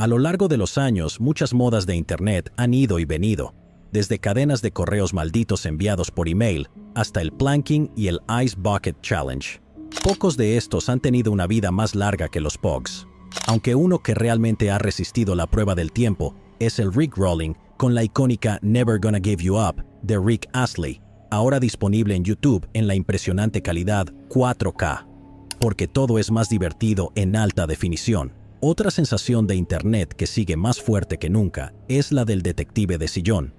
A lo largo de los años, muchas modas de Internet han ido y venido, desde cadenas de correos malditos enviados por email hasta el planking y el Ice Bucket Challenge. Pocos de estos han tenido una vida más larga que los Pogs, aunque uno que realmente ha resistido la prueba del tiempo es el Rickrolling con la icónica Never Gonna Give You Up de Rick Astley, ahora disponible en YouTube en la impresionante calidad 4K, porque todo es más divertido en alta definición. Otra sensación de Internet que sigue más fuerte que nunca es la del detective de sillón.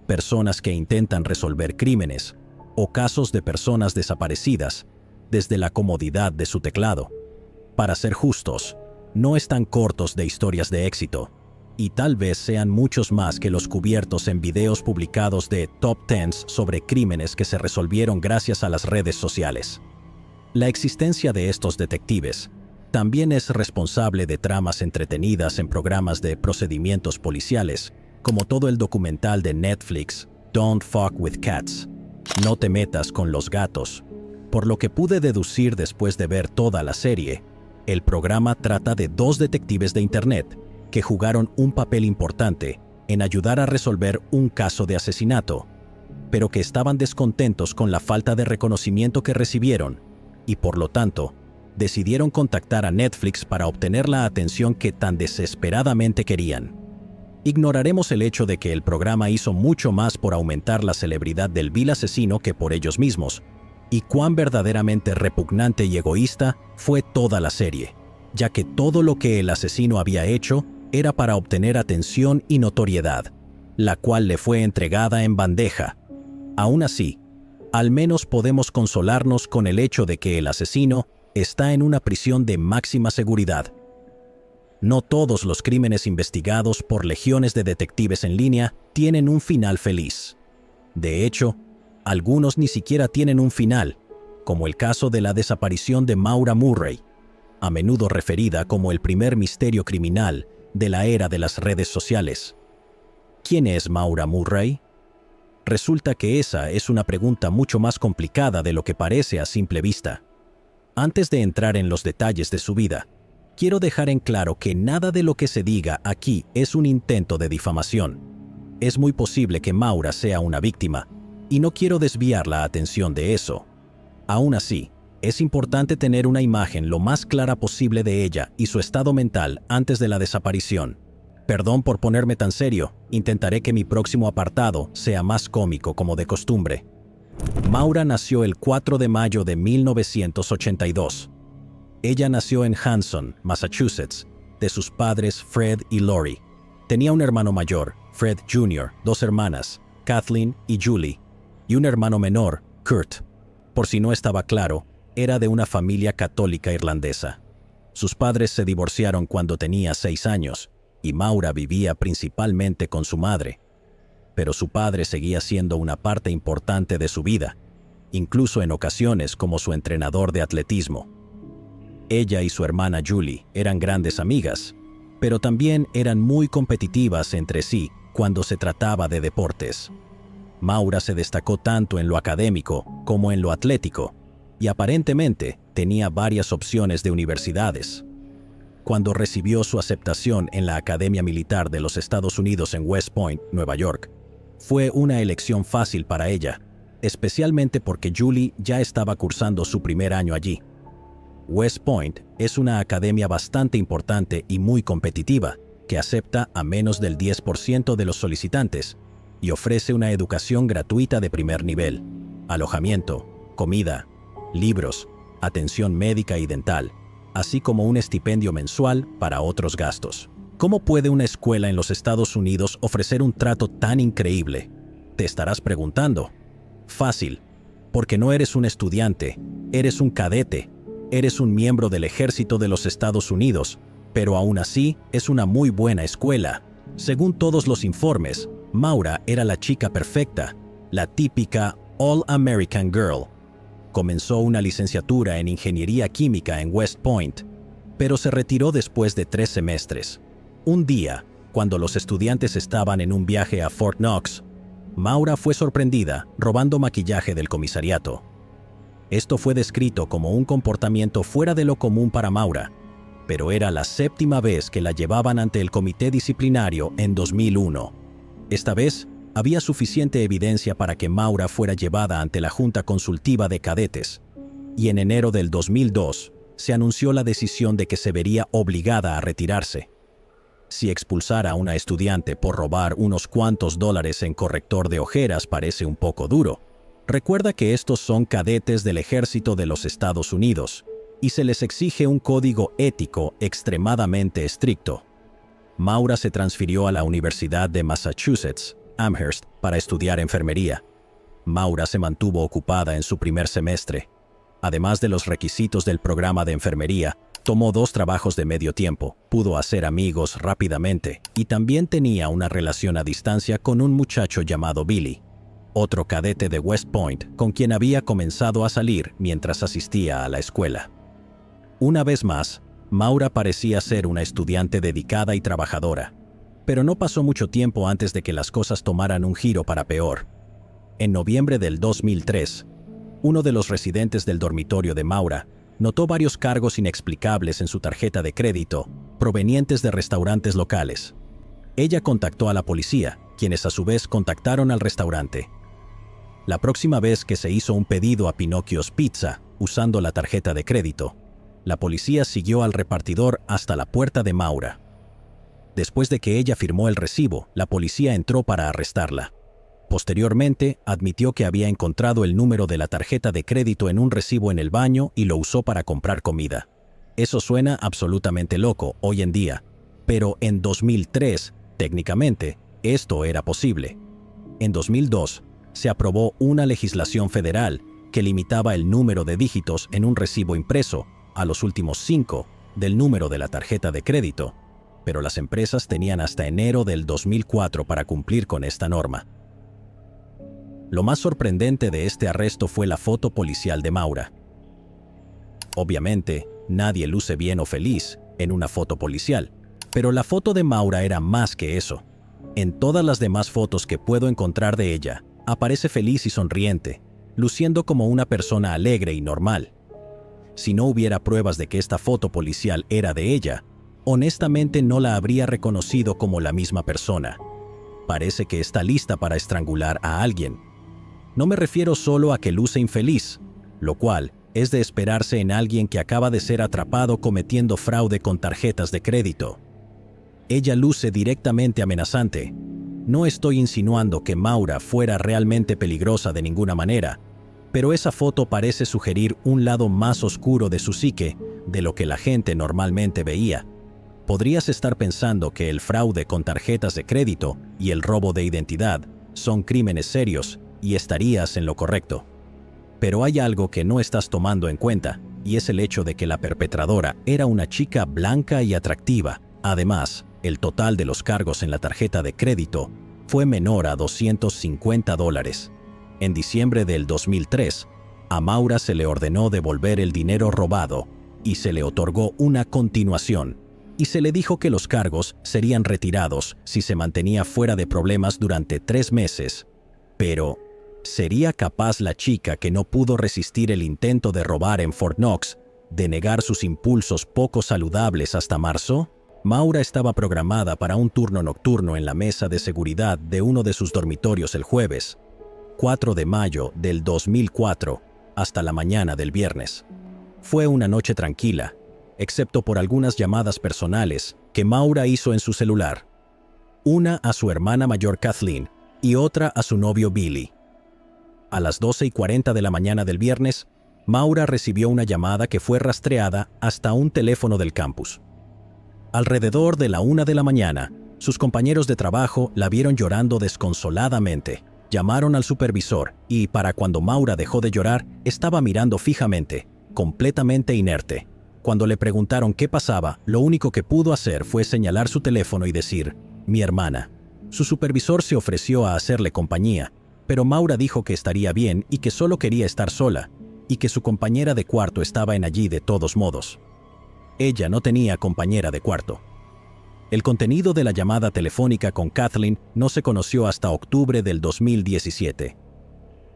Personas que intentan resolver crímenes o casos de personas desaparecidas desde la comodidad de su teclado. Para ser justos, no están cortos de historias de éxito, y tal vez sean muchos más que los cubiertos en videos publicados de Top 10s sobre crímenes que se resolvieron gracias a las redes sociales. La existencia de estos detectives también es responsable de tramas entretenidas en programas de procedimientos policiales, como todo el documental de Netflix, Don't Fuck with Cats, No te metas con los gatos. Por lo que pude deducir después de ver toda la serie, el programa trata de dos detectives de Internet que jugaron un papel importante en ayudar a resolver un caso de asesinato, pero que estaban descontentos con la falta de reconocimiento que recibieron y, por lo tanto, decidieron contactar a Netflix para obtener la atención que tan desesperadamente querían. Ignoraremos el hecho de que el programa hizo mucho más por aumentar la celebridad del vil asesino que por ellos mismos, y cuán verdaderamente repugnante y egoísta fue toda la serie, ya que todo lo que el asesino había hecho era para obtener atención y notoriedad, la cual le fue entregada en bandeja. Aún así, al menos podemos consolarnos con el hecho de que el asesino está en una prisión de máxima seguridad. No todos los crímenes investigados por legiones de detectives en línea tienen un final feliz. De hecho, algunos ni siquiera tienen un final, como el caso de la desaparición de Maura Murray, a menudo referida como el primer misterio criminal de la era de las redes sociales. ¿Quién es Maura Murray? Resulta que esa es una pregunta mucho más complicada de lo que parece a simple vista. Antes de entrar en los detalles de su vida, quiero dejar en claro que nada de lo que se diga aquí es un intento de difamación. Es muy posible que Maura sea una víctima, y no quiero desviar la atención de eso. Aún así, es importante tener una imagen lo más clara posible de ella y su estado mental antes de la desaparición. Perdón por ponerme tan serio, intentaré que mi próximo apartado sea más cómico como de costumbre. Maura nació el 4 de mayo de 1982. Ella nació en Hanson, Massachusetts, de sus padres Fred y Lori. Tenía un hermano mayor, Fred Jr., dos hermanas, Kathleen y Julie, y un hermano menor, Kurt. Por si no estaba claro, era de una familia católica irlandesa. Sus padres se divorciaron cuando tenía 6 años, y Maura vivía principalmente con su madre. Pero su padre seguía siendo una parte importante de su vida, incluso en ocasiones como su entrenador de atletismo. Ella y su hermana Julie eran grandes amigas, pero también eran muy competitivas entre sí cuando se trataba de deportes. Maura se destacó tanto en lo académico como en lo atlético, y aparentemente tenía varias opciones de universidades. Cuando recibió su aceptación en la Academia Militar de los Estados Unidos en West Point, Nueva York, fue una elección fácil para ella, especialmente porque Julie ya estaba cursando su primer año allí. West Point es una academia bastante importante y muy competitiva, que acepta a menos del 10% de los solicitantes y ofrece una educación gratuita de primer nivel, alojamiento, comida, libros, atención médica y dental, así como un estipendio mensual para otros gastos. ¿Cómo puede una escuela en los Estados Unidos ofrecer un trato tan increíble? Te estarás preguntando. Fácil, porque no eres un estudiante, eres un cadete, eres un miembro del ejército de los Estados Unidos, pero aún así es una muy buena escuela. Según todos los informes, Maura era la chica perfecta, la típica All-American Girl. Comenzó una licenciatura en Ingeniería Química en West Point, pero se retiró después de 3 semestres. Un día, cuando los estudiantes estaban en un viaje a Fort Knox, Maura fue sorprendida robando maquillaje del comisariato. Esto fue descrito como un comportamiento fuera de lo común para Maura, pero era la 7ª vez que la llevaban ante el comité disciplinario en 2001. Esta vez, había suficiente evidencia para que Maura fuera llevada ante la Junta Consultiva de Cadetes, y en enero del 2002 se anunció la decisión de que se vería obligada a retirarse. Si expulsar a una estudiante por robar unos cuantos dólares en corrector de ojeras parece un poco duro, recuerda que estos son cadetes del Ejército de los Estados Unidos y se les exige un código ético extremadamente estricto. Maura se transfirió a la Universidad de Massachusetts, Amherst, para estudiar enfermería. Maura se mantuvo ocupada en su primer semestre. Además de los requisitos del programa de enfermería, tomó 2 trabajos de medio tiempo, pudo hacer amigos rápidamente y también tenía una relación a distancia con un muchacho llamado Billy, otro cadete de West Point con quien había comenzado a salir mientras asistía a la escuela. Una vez más, Maura parecía ser una estudiante dedicada y trabajadora, pero no pasó mucho tiempo antes de que las cosas tomaran un giro para peor. En noviembre del 2003, uno de los residentes del dormitorio de Maura notó varios cargos inexplicables en su tarjeta de crédito, provenientes de restaurantes locales. Ella contactó a la policía, quienes a su vez contactaron al restaurante. La próxima vez que se hizo un pedido a Pinocchio's Pizza, usando la tarjeta de crédito, la policía siguió al repartidor hasta la puerta de Maura. Después de que ella firmó el recibo, la policía entró para arrestarla. Posteriormente, admitió que había encontrado el número de la tarjeta de crédito en un recibo en el baño y lo usó para comprar comida. Eso suena absolutamente loco hoy en día, pero en 2003, técnicamente, esto era posible. En 2002, se aprobó una legislación federal que limitaba el número de dígitos en un recibo impreso a los últimos 5 del número de la tarjeta de crédito, pero las empresas tenían hasta enero del 2004 para cumplir con esta norma. Lo más sorprendente de este arresto fue la foto policial de Maura. Obviamente, nadie luce bien o feliz en una foto policial, pero la foto de Maura era más que eso. En todas las demás fotos que puedo encontrar de ella, aparece feliz y sonriente, luciendo como una persona alegre y normal. Si no hubiera pruebas de que esta foto policial era de ella, honestamente no la habría reconocido como la misma persona. Parece que está lista para estrangular a alguien. No me refiero solo a que luce infeliz, lo cual es de esperarse en alguien que acaba de ser atrapado cometiendo fraude con tarjetas de crédito. Ella luce directamente amenazante. No estoy insinuando que Maura fuera realmente peligrosa de ninguna manera, pero esa foto parece sugerir un lado más oscuro de su psique de lo que la gente normalmente veía. Podrías estar pensando que el fraude con tarjetas de crédito y el robo de identidad son crímenes serios y estarías en lo correcto. Pero hay algo que no estás tomando en cuenta, y es el hecho de que la perpetradora era una chica blanca y atractiva. Además, el total de los cargos en la tarjeta de crédito fue menor a $250. En diciembre del 2003, a Maura se le ordenó devolver el dinero robado y se le otorgó una continuación, y se le dijo que los cargos serían retirados si se mantenía fuera de problemas durante 3 meses. Pero, ¿sería capaz la chica que no pudo resistir el intento de robar en Fort Knox de negar sus impulsos poco saludables hasta marzo? Maura estaba programada para un turno nocturno en la mesa de seguridad de uno de sus dormitorios el jueves, 4 de mayo del 2004, hasta la mañana del viernes. Fue una noche tranquila, excepto por algunas llamadas personales que Maura hizo en su celular. Una a su hermana mayor Kathleen y otra a su novio Billy. A las 12:40 de la mañana del viernes, Maura recibió una llamada que fue rastreada hasta un teléfono del campus. Alrededor de la 1 de la mañana, sus compañeros de trabajo la vieron llorando desconsoladamente. Llamaron al supervisor y, para cuando Maura dejó de llorar, estaba mirando fijamente, completamente inerte. Cuando le preguntaron qué pasaba, lo único que pudo hacer fue señalar su teléfono y decir, «Mi hermana». Su supervisor se ofreció a hacerle compañía, pero Maura dijo que estaría bien y que solo quería estar sola, y que su compañera de cuarto estaba en allí de todos modos. Ella no tenía compañera de cuarto. El contenido de la llamada telefónica con Kathleen no se conoció hasta octubre del 2017.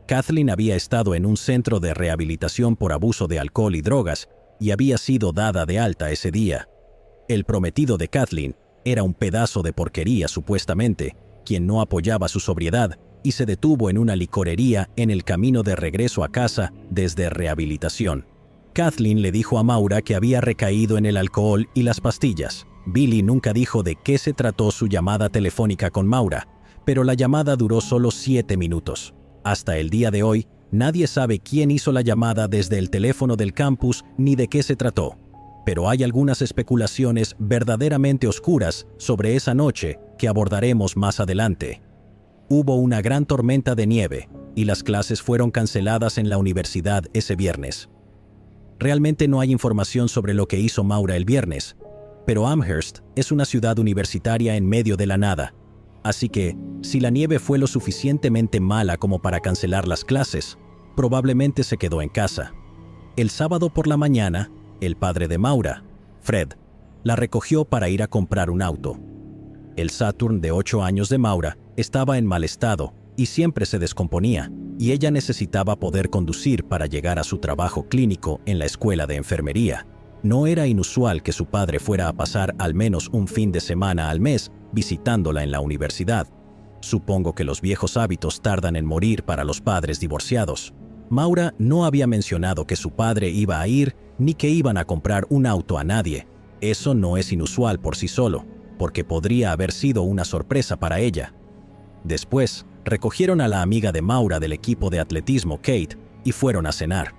Kathleen había estado en un centro de rehabilitación por abuso de alcohol y drogas y había sido dada de alta ese día. El prometido de Kathleen era un pedazo de porquería supuestamente, quien no apoyaba su sobriedad y se detuvo en una licorería en el camino de regreso a casa desde rehabilitación. Kathleen le dijo a Maura que había recaído en el alcohol y las pastillas. Billy nunca dijo de qué se trató su llamada telefónica con Maura, pero la llamada duró solo 7 minutos. Hasta el día de hoy, nadie sabe quién hizo la llamada desde el teléfono del campus ni de qué se trató. Pero hay algunas especulaciones verdaderamente oscuras sobre esa noche que abordaremos más adelante. Hubo una gran tormenta de nieve y las clases fueron canceladas en la universidad ese viernes. Realmente no hay información sobre lo que hizo Maura el viernes, pero Amherst es una ciudad universitaria en medio de la nada. Así que, si la nieve fue lo suficientemente mala como para cancelar las clases, probablemente se quedó en casa. El sábado por la mañana, el padre de Maura, Fred, la recogió para ir a comprar un auto. El Saturn de 8 años de Maura estaba en mal estado y siempre se descomponía, y ella necesitaba poder conducir para llegar a su trabajo clínico en la escuela de enfermería. No era inusual que su padre fuera a pasar al menos un fin de semana al mes visitándola en la universidad. Supongo que los viejos hábitos tardan en morir para los padres divorciados. Maura no había mencionado que su padre iba a ir ni que iban a comprar un auto a nadie. Eso no es inusual por sí solo, porque podría haber sido una sorpresa para ella. Después, recogieron a la amiga de Maura del equipo de atletismo, Kate, y fueron a cenar.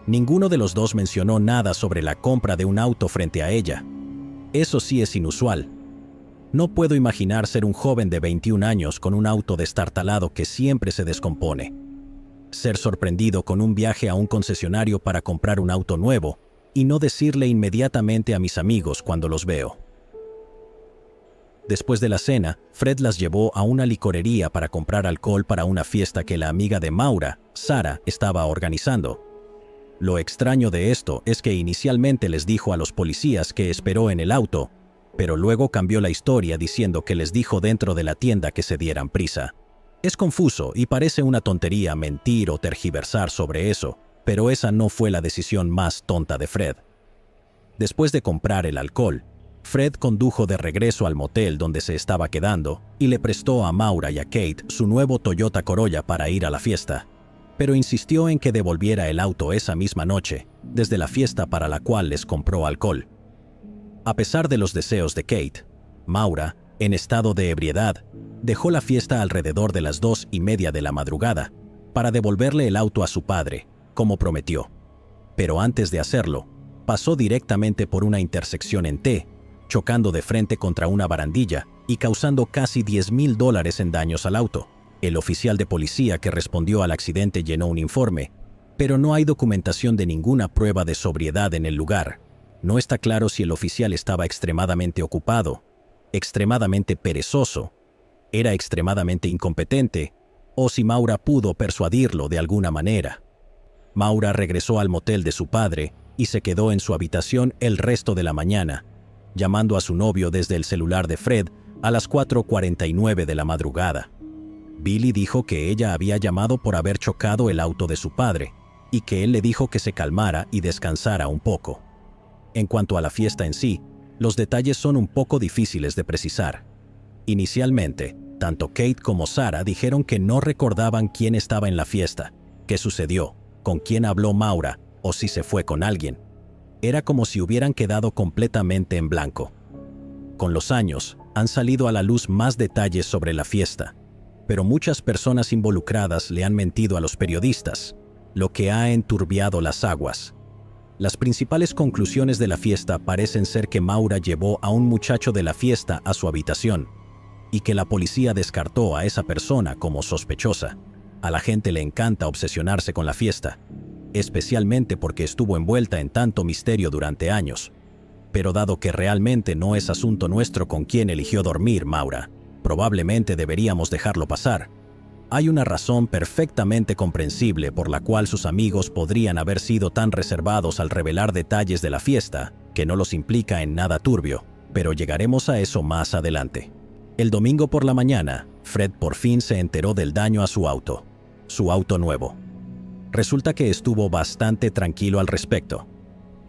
Ninguno de los dos mencionó nada sobre la compra de un auto frente a ella. Eso sí es inusual. No puedo imaginar ser un joven de 21 años con un auto destartalado que siempre se descompone. Ser sorprendido con un viaje a un concesionario para comprar un auto nuevo y no decirle inmediatamente a mis amigos cuando los veo. Después de la cena, Fred las llevó a una licorería para comprar alcohol para una fiesta que la amiga de Maura, Sara, estaba organizando. Lo extraño de esto es que inicialmente les dijo a los policías que esperó en el auto, pero luego cambió la historia diciendo que les dijo dentro de la tienda que se dieran prisa. Es confuso y parece una tontería mentir o tergiversar sobre eso, pero esa no fue la decisión más tonta de Fred. Después de comprar el alcohol, Fred condujo de regreso al motel donde se estaba quedando y le prestó a Maura y a Kate su nuevo Toyota Corolla para ir a la fiesta, pero insistió en que devolviera el auto esa misma noche, desde la fiesta para la cual les compró alcohol. A pesar de los deseos de Kate, Maura, en estado de ebriedad, dejó la fiesta alrededor de las 2:30 de la madrugada para devolverle el auto a su padre, como prometió. Pero antes de hacerlo, pasó directamente por una intersección en T, chocando de frente contra una barandilla y causando casi $10,000 en daños al auto. El oficial de policía que respondió al accidente llenó un informe, pero no hay documentación de ninguna prueba de sobriedad en el lugar. No está claro si el oficial estaba extremadamente ocupado, extremadamente perezoso, era extremadamente incompetente, o si Maura pudo persuadirlo de alguna manera. Maura regresó al motel de su padre y se quedó en su habitación el resto de la mañana, llamando a su novio desde el celular de Fred a las 4:49 de la madrugada. Billy dijo que ella había llamado por haber chocado el auto de su padre y que él le dijo que se calmara y descansara un poco. En cuanto a la fiesta en sí, los detalles son un poco difíciles de precisar. Inicialmente, tanto Kate como Sara dijeron que no recordaban quién estaba en la fiesta, qué sucedió, con quién habló Maura o si se fue con alguien. Era como si hubieran quedado completamente en blanco. Con los años, han salido a la luz más detalles sobre la fiesta, pero muchas personas involucradas le han mentido a los periodistas, lo que ha enturbiado las aguas. Las principales conclusiones de la fiesta parecen ser que Maura llevó a un muchacho de la fiesta a su habitación y que la policía descartó a esa persona como sospechosa. A la gente le encanta obsesionarse con la fiesta, especialmente porque estuvo envuelta en tanto misterio durante años. Pero dado que realmente no es asunto nuestro con quién eligió dormir Maura, probablemente deberíamos dejarlo pasar. Hay una razón perfectamente comprensible por la cual sus amigos podrían haber sido tan reservados al revelar detalles de la fiesta, que no los implica en nada turbio, pero llegaremos a eso más adelante. El domingo por la mañana, Fred por fin se enteró del daño a su auto nuevo. Resulta que estuvo bastante tranquilo al respecto.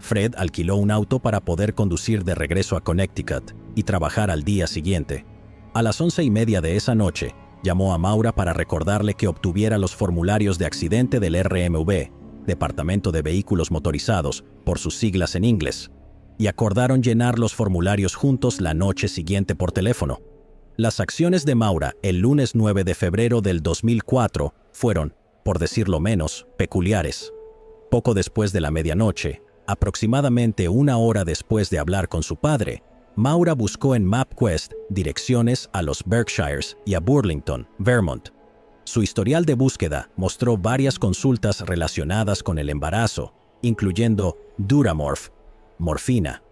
Fred alquiló un auto para poder conducir de regreso a Connecticut y trabajar al día siguiente. A las 11:30 de esa noche, llamó a Maura para recordarle que obtuviera los formularios de accidente del RMV, Departamento de Vehículos Motorizados, por sus siglas en inglés, y acordaron llenar los formularios juntos la noche siguiente por teléfono. Las acciones de Maura el lunes 9 de febrero del 2004 fueron, por decirlo menos, peculiares. Poco después de la medianoche, aproximadamente una hora después de hablar con su padre, Maura buscó en MapQuest direcciones a los Berkshires y a Burlington, Vermont. Su historial de búsqueda mostró varias consultas relacionadas con el embarazo, incluyendo Duramorph, morfina,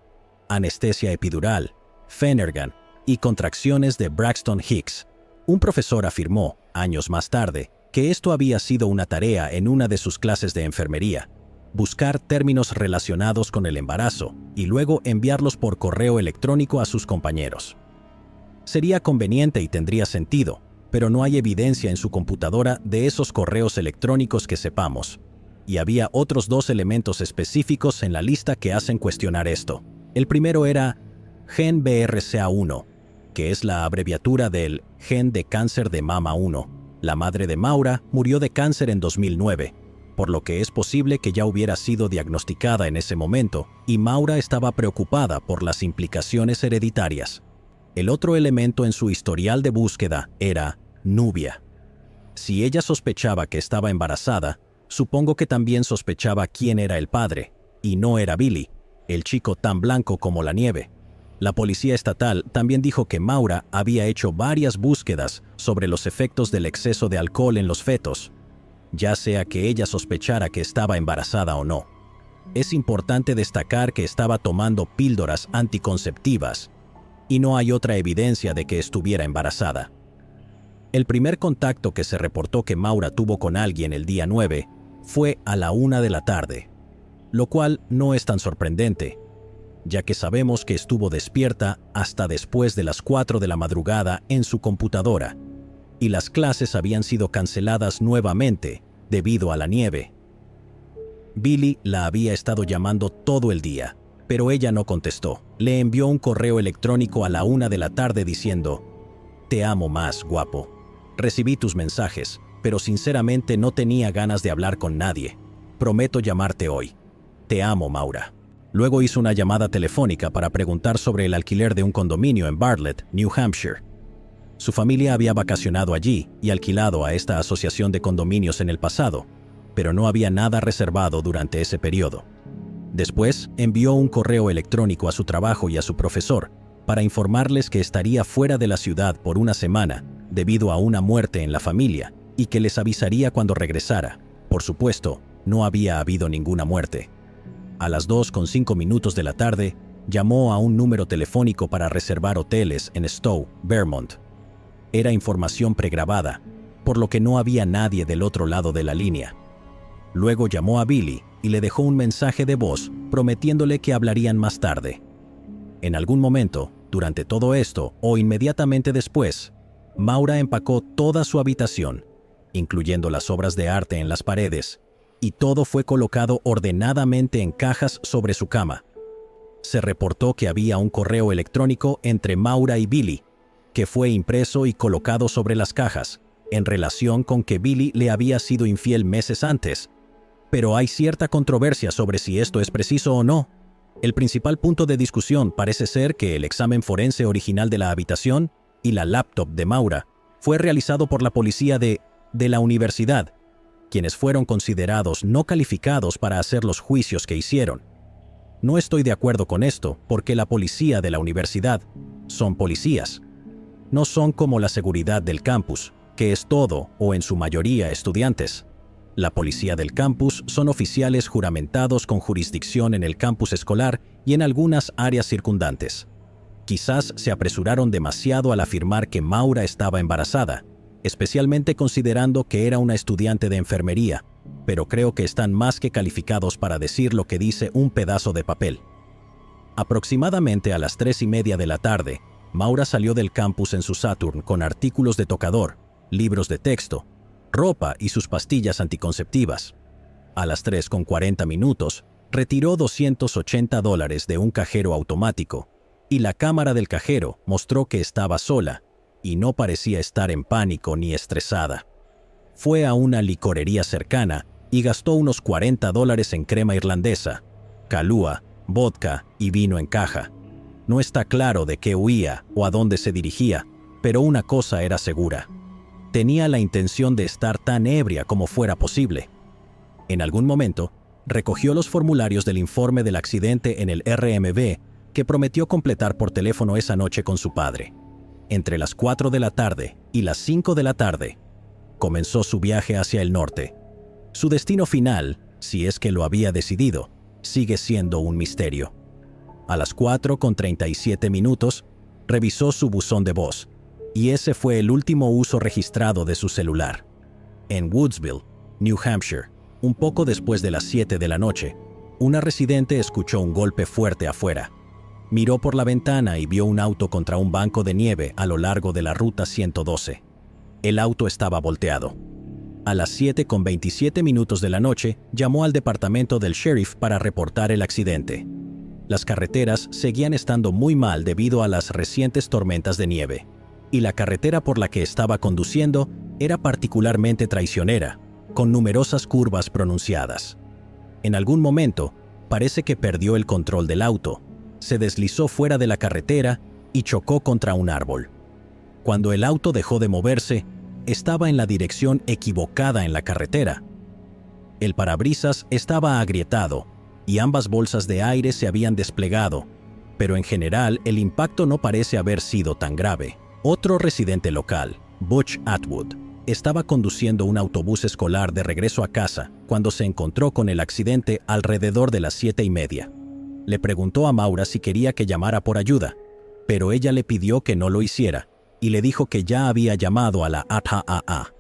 anestesia epidural, Phenergan y contracciones de Braxton Hicks. Un profesor afirmó, años más tarde, que esto había sido una tarea en una de sus clases de enfermería: buscar términos relacionados con el embarazo y luego enviarlos por correo electrónico a sus compañeros. Sería conveniente y tendría sentido, pero no hay evidencia en su computadora de esos correos electrónicos que sepamos. Y había otros 2 elementos específicos en la lista que hacen cuestionar esto. El primero era gen BRCA1, que es la abreviatura del gen de cáncer de mama 1. La madre de Maura murió de cáncer en 2009, por lo que es posible que ya hubiera sido diagnosticada en ese momento, y Maura estaba preocupada por las implicaciones hereditarias. El otro elemento en su historial de búsqueda era Nubia. Si ella sospechaba que estaba embarazada, supongo que también sospechaba quién era el padre, y no era Billy, el chico tan blanco como la nieve. La policía estatal también dijo que Maura había hecho varias búsquedas sobre los efectos del exceso de alcohol en los fetos, ya sea que ella sospechara que estaba embarazada o no. Es importante destacar que estaba tomando píldoras anticonceptivas, y no hay otra evidencia de que estuviera embarazada. El primer contacto que se reportó que Maura tuvo con alguien el día 9 fue a la 1 de la tarde, lo cual no es tan sorprendente, ya que sabemos que estuvo despierta hasta después de las 4 de la madrugada en su computadora, y las clases habían sido canceladas nuevamente debido a la nieve. Billy la había estado llamando todo el día, pero ella no contestó. Le envió un correo electrónico a la 1 de la tarde diciendo: «Te amo más, guapo. Recibí tus mensajes, pero sinceramente no tenía ganas de hablar con nadie. Prometo llamarte hoy. Te amo, Maura». Luego hizo una llamada telefónica para preguntar sobre el alquiler de un condominio en Bartlett, New Hampshire. Su familia había vacacionado allí y alquilado a esta asociación de condominios en el pasado, pero no había nada reservado durante ese periodo. Después, envió un correo electrónico a su trabajo y a su profesor para informarles que estaría fuera de la ciudad por una semana debido a una muerte en la familia y que les avisaría cuando regresara. Por supuesto, no había habido ninguna muerte. A las 2:05 de la tarde, llamó a un número telefónico para reservar hoteles en Stowe, Vermont. Era información pregrabada, por lo que no había nadie del otro lado de la línea. Luego llamó a Billy y le dejó un mensaje de voz prometiéndole que hablarían más tarde. En algún momento, durante todo esto o inmediatamente después, Maura empacó toda su habitación, incluyendo las obras de arte en las paredes, y todo fue colocado ordenadamente en cajas sobre su cama. Se reportó que había un correo electrónico entre Maura y Billy, que fue impreso y colocado sobre las cajas, en relación con que Billy le había sido infiel meses antes. Pero hay cierta controversia sobre si esto es preciso o no. El principal punto de discusión parece ser que el examen forense original de la habitación y la laptop de Maura fue realizado por la policía de la universidad, quienes fueron considerados no calificados para hacer los juicios que hicieron. No estoy de acuerdo con esto, porque la policía de la universidad son policías. No son como la seguridad del campus, que es todo o en su mayoría estudiantes. La policía del campus son oficiales juramentados con jurisdicción en el campus escolar y en algunas áreas circundantes. Quizás se apresuraron demasiado al afirmar que Maura estaba embarazada, especialmente considerando que era una estudiante de enfermería, pero creo que están más que calificados para decir lo que dice un pedazo de papel. Aproximadamente a las 3:30 de la tarde, Maura salió del campus en su Saturn con artículos de tocador, libros de texto, ropa y sus pastillas anticonceptivas. A las 3:40, retiró $280 de un cajero automático y la cámara del cajero mostró que estaba sola y no parecía estar en pánico ni estresada. Fue a una licorería cercana y gastó unos $40 en crema irlandesa, Kahlúa, vodka y vino en caja. No está claro de qué huía o a dónde se dirigía, pero una cosa era segura. Tenía la intención de estar tan ebria como fuera posible. En algún momento, recogió los formularios del informe del accidente en el RMV que prometió completar por teléfono esa noche con su padre. Entre las 4 de la tarde y las 5 de la tarde, comenzó su viaje hacia el norte. Su destino final, si es que lo había decidido, sigue siendo un misterio. A las 4:37, revisó su buzón de voz, y ese fue el último uso registrado de su celular. En Woodsville, New Hampshire, un poco después de las 7 de la noche, una residente escuchó un golpe fuerte afuera. Miró por la ventana y vio un auto contra un banco de nieve a lo largo de la ruta 112. El auto estaba volteado. A las 7:27 de la noche, llamó al departamento del sheriff para reportar el accidente. Las carreteras seguían estando muy mal debido a las recientes tormentas de nieve, y la carretera por la que estaba conduciendo era particularmente traicionera, con numerosas curvas pronunciadas. En algún momento, parece que perdió el control del auto, se deslizó fuera de la carretera y chocó contra un árbol. Cuando el auto dejó de moverse, estaba en la dirección equivocada en la carretera. El parabrisas estaba agrietado y ambas bolsas de aire se habían desplegado, pero en general el impacto no parece haber sido tan grave. Otro residente local, Butch Atwood, estaba conduciendo un autobús escolar de regreso a casa cuando se encontró con el accidente alrededor de las 7:30. Le preguntó a Maura si quería que llamara por ayuda, pero ella le pidió que no lo hiciera y le dijo que ya había llamado a la ATAA.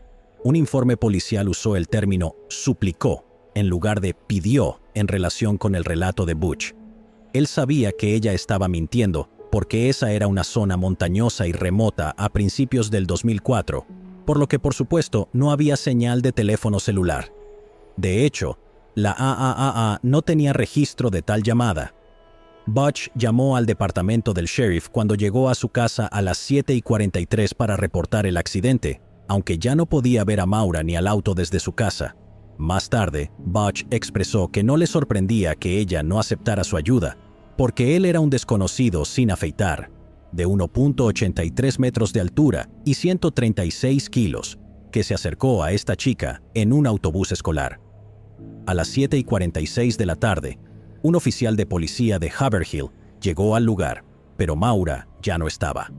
Un informe policial usó el término suplicó en lugar de pidió en relación con el relato de Butch. Él sabía que ella estaba mintiendo porque esa era una zona montañosa y remota a principios del 2004, por lo que por supuesto no había señal de teléfono celular. De hecho, la AAA no tenía registro de tal llamada. Butch llamó al departamento del sheriff cuando llegó a su casa a las 7:43 para reportar el accidente, aunque ya no podía ver a Maura ni al auto desde su casa. Más tarde, Butch expresó que no le sorprendía que ella no aceptara su ayuda, porque él era un desconocido sin afeitar, de 1.83 metros de altura y 136 kilos, que se acercó a esta chica en un autobús escolar. A las 7:46 de la tarde, un oficial de policía de Haverhill llegó al lugar, pero Maura ya no estaba.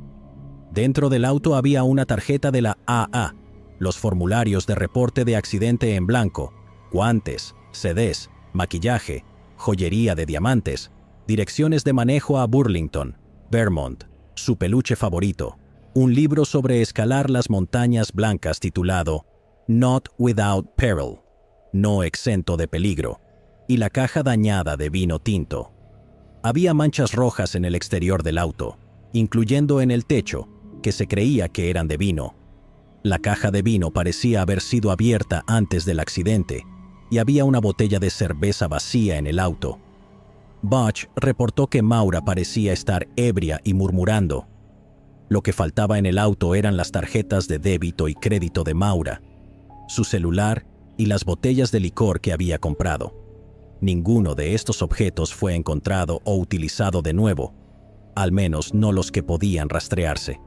Dentro del auto había una tarjeta de la AA, los formularios de reporte de accidente en blanco, guantes, CDs, maquillaje, joyería de diamantes, direcciones de manejo a Burlington, Vermont, su peluche favorito, un libro sobre escalar las montañas blancas titulado Not Without Peril, no exento de peligro, y la caja dañada de vino tinto. Había manchas rojas en el exterior del auto, incluyendo en el techo, que se creía que eran de vino. La caja de vino parecía haber sido abierta antes del accidente, y había una botella de cerveza vacía en el auto. Butch reportó que Maura parecía estar ebria y murmurando. Lo que faltaba en el auto eran las tarjetas de débito y crédito de Maura, su celular y las botellas de licor que había comprado. Ninguno de estos objetos fue encontrado o utilizado de nuevo, al menos no los que podían rastrearse.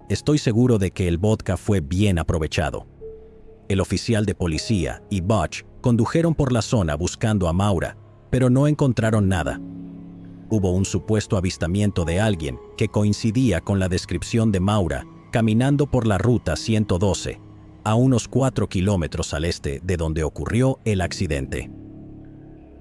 Estoy seguro de que el vodka fue bien aprovechado. El oficial de policía y Butch condujeron por la zona buscando a Maura, pero no encontraron nada. Hubo un supuesto avistamiento de alguien que coincidía con la descripción de Maura caminando por la ruta 112, a unos 4 kilómetros al este de donde ocurrió el accidente.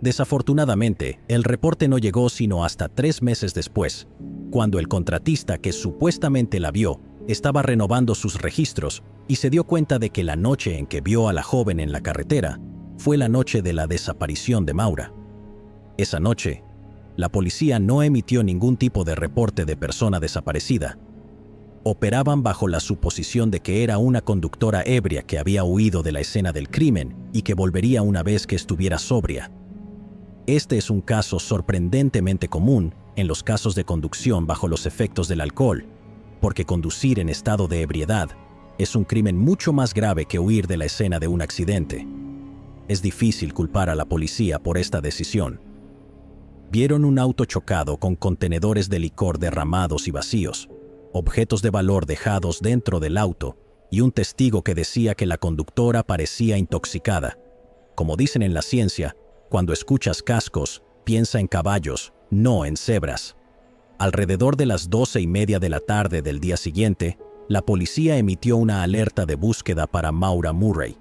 Desafortunadamente, el reporte no llegó sino hasta 3 meses después, cuando el contratista que supuestamente la vio estaba renovando sus registros y se dio cuenta de que la noche en que vio a la joven en la carretera fue la noche de la desaparición de Maura. Esa noche, la policía no emitió ningún tipo de reporte de persona desaparecida. Operaban bajo la suposición de que era una conductora ebria que había huido de la escena del crimen y que volvería una vez que estuviera sobria. Este es un caso sorprendentemente común en los casos de conducción bajo los efectos del alcohol, porque conducir en estado de ebriedad es un crimen mucho más grave que huir de la escena de un accidente. Es difícil culpar a la policía por esta decisión. Vieron un auto chocado con contenedores de licor derramados y vacíos, objetos de valor dejados dentro del auto y un testigo que decía que la conductora parecía intoxicada. Como dicen en la ciencia, cuando escuchas cascos, piensa en caballos, no en cebras. Alrededor de las 12:30 de la tarde del día siguiente, la policía emitió una alerta de búsqueda para Maura Murray.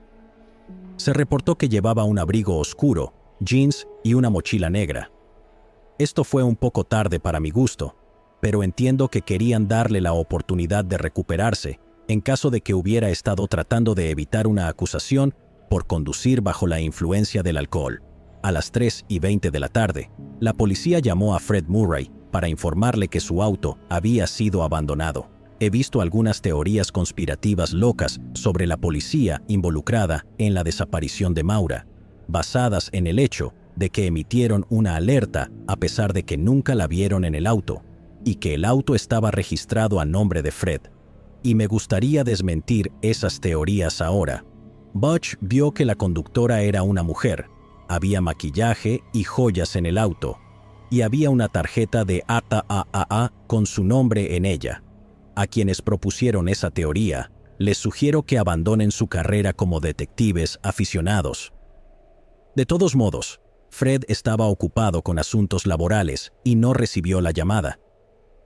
Se reportó que llevaba un abrigo oscuro, jeans y una mochila negra. Esto fue un poco tarde para mi gusto, pero entiendo que querían darle la oportunidad de recuperarse en caso de que hubiera estado tratando de evitar una acusación por conducir bajo la influencia del alcohol. A las 3:20 de la tarde, la policía llamó a Fred Murray para informarle que su auto había sido abandonado. He visto algunas teorías conspirativas locas sobre la policía involucrada en la desaparición de Maura, basadas en el hecho de que emitieron una alerta a pesar de que nunca la vieron en el auto, y que el auto estaba registrado a nombre de Fred. Y me gustaría desmentir esas teorías ahora. Butch vio que la conductora era una mujer, había maquillaje y joyas en el auto, y había una tarjeta de AAA con su nombre en ella. A quienes propusieron esa teoría, les sugiero que abandonen su carrera como detectives aficionados. De todos modos, Fred estaba ocupado con asuntos laborales y no recibió la llamada.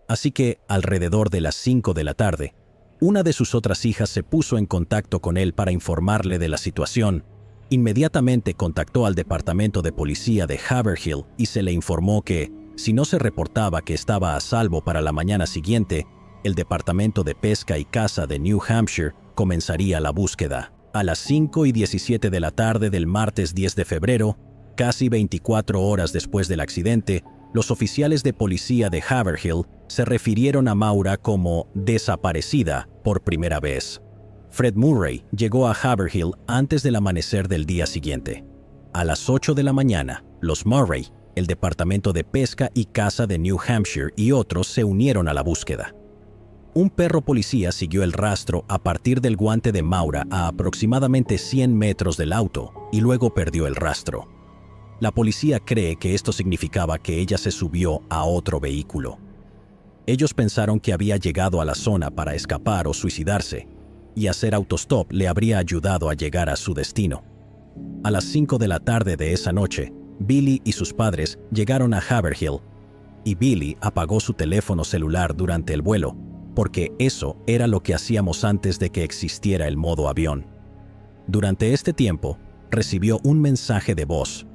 Así que, alrededor de las 5 de la tarde, una de sus otras hijas se puso en contacto con él para informarle de la situación. Inmediatamente contactó al departamento de policía de Haverhill y se le informó que, si no se reportaba que estaba a salvo para la mañana siguiente, el Departamento de Pesca y Caza de New Hampshire comenzaría la búsqueda. A las 5:17 de la tarde del martes 10 de febrero, casi 24 horas después del accidente, los oficiales de policía de Haverhill se refirieron a Maura como desaparecida por primera vez. Fred Murray llegó a Haverhill antes del amanecer del día siguiente. A las 8 de la mañana, los Murray, el Departamento de Pesca y Caza de New Hampshire y otros se unieron a la búsqueda. Un perro policía siguió el rastro a partir del guante de Maura a aproximadamente 100 metros del auto y luego perdió el rastro. La policía cree que esto significaba que ella se subió a otro vehículo. Ellos pensaron que había llegado a la zona para escapar o suicidarse, y hacer autostop le habría ayudado a llegar a su destino. A las 5 de la tarde de esa noche, Billy y sus padres llegaron a Haverhill, y Billy apagó su teléfono celular durante el vuelo, porque eso era lo que hacíamos antes de que existiera el modo avión. Durante este tiempo, recibió un mensaje de voz.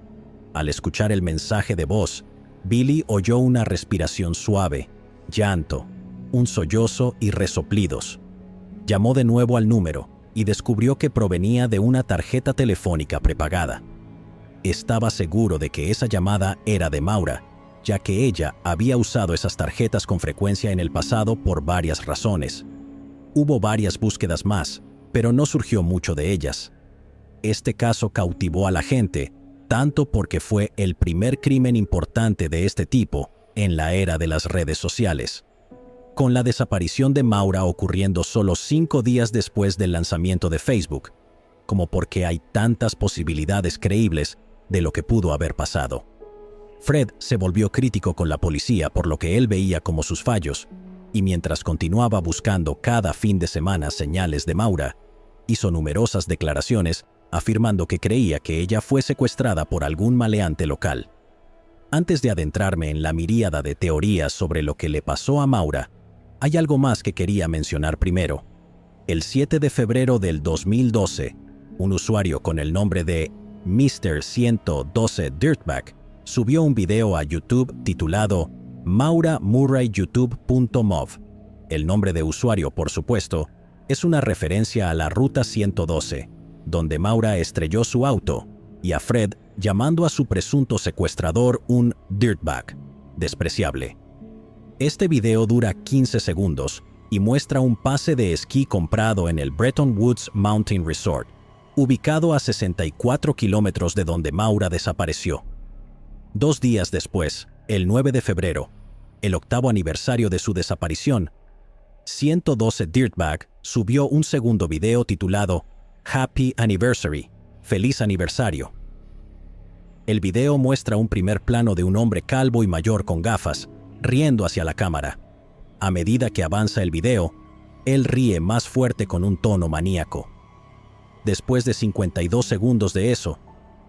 Al escuchar el mensaje de voz, Billy oyó una respiración suave, llanto, un sollozo y resoplidos. Llamó de nuevo al número y descubrió que provenía de una tarjeta telefónica prepagada. Estaba seguro de que esa llamada era de Maura, ya que ella había usado esas tarjetas con frecuencia en el pasado por varias razones. Hubo varias búsquedas más, pero no surgió mucho de ellas. Este caso cautivó a la gente, tanto porque fue el primer crimen importante de este tipo en la era de las redes sociales. Con la desaparición de Maura ocurriendo solo 5 días después del lanzamiento de Facebook, como porque hay tantas posibilidades creíbles de lo que pudo haber pasado. Fred se volvió crítico con la policía por lo que él veía como sus fallos, y mientras continuaba buscando cada fin de semana señales de Maura, hizo numerosas declaraciones afirmando que creía que ella fue secuestrada por algún maleante local. Antes de adentrarme en la miríada de teorías sobre lo que le pasó a Maura, hay algo más que quería mencionar primero. El 7 de febrero del 2012, un usuario con el nombre de Mr. 112 Dirtbag subió un video a YouTube titulado MauraMurrayYouTube.mov. El nombre de usuario, por supuesto, es una referencia a la Ruta 112, donde Maura estrelló su auto, y a Fred llamando a su presunto secuestrador un dirtbag, despreciable. Este video dura 15 segundos y muestra un pase de esquí comprado en el Bretton Woods Mountain Resort, ubicado a 64 kilómetros de donde Maura desapareció. 2 días después, el 9 de febrero, el 8º aniversario de su desaparición, 112 Dirtbag subió un segundo video titulado Happy Anniversary, Feliz Aniversario. El video muestra un primer plano de un hombre calvo y mayor con gafas, riendo hacia la cámara. A medida que avanza el video, él ríe más fuerte con un tono maníaco. Después de 52 segundos de eso,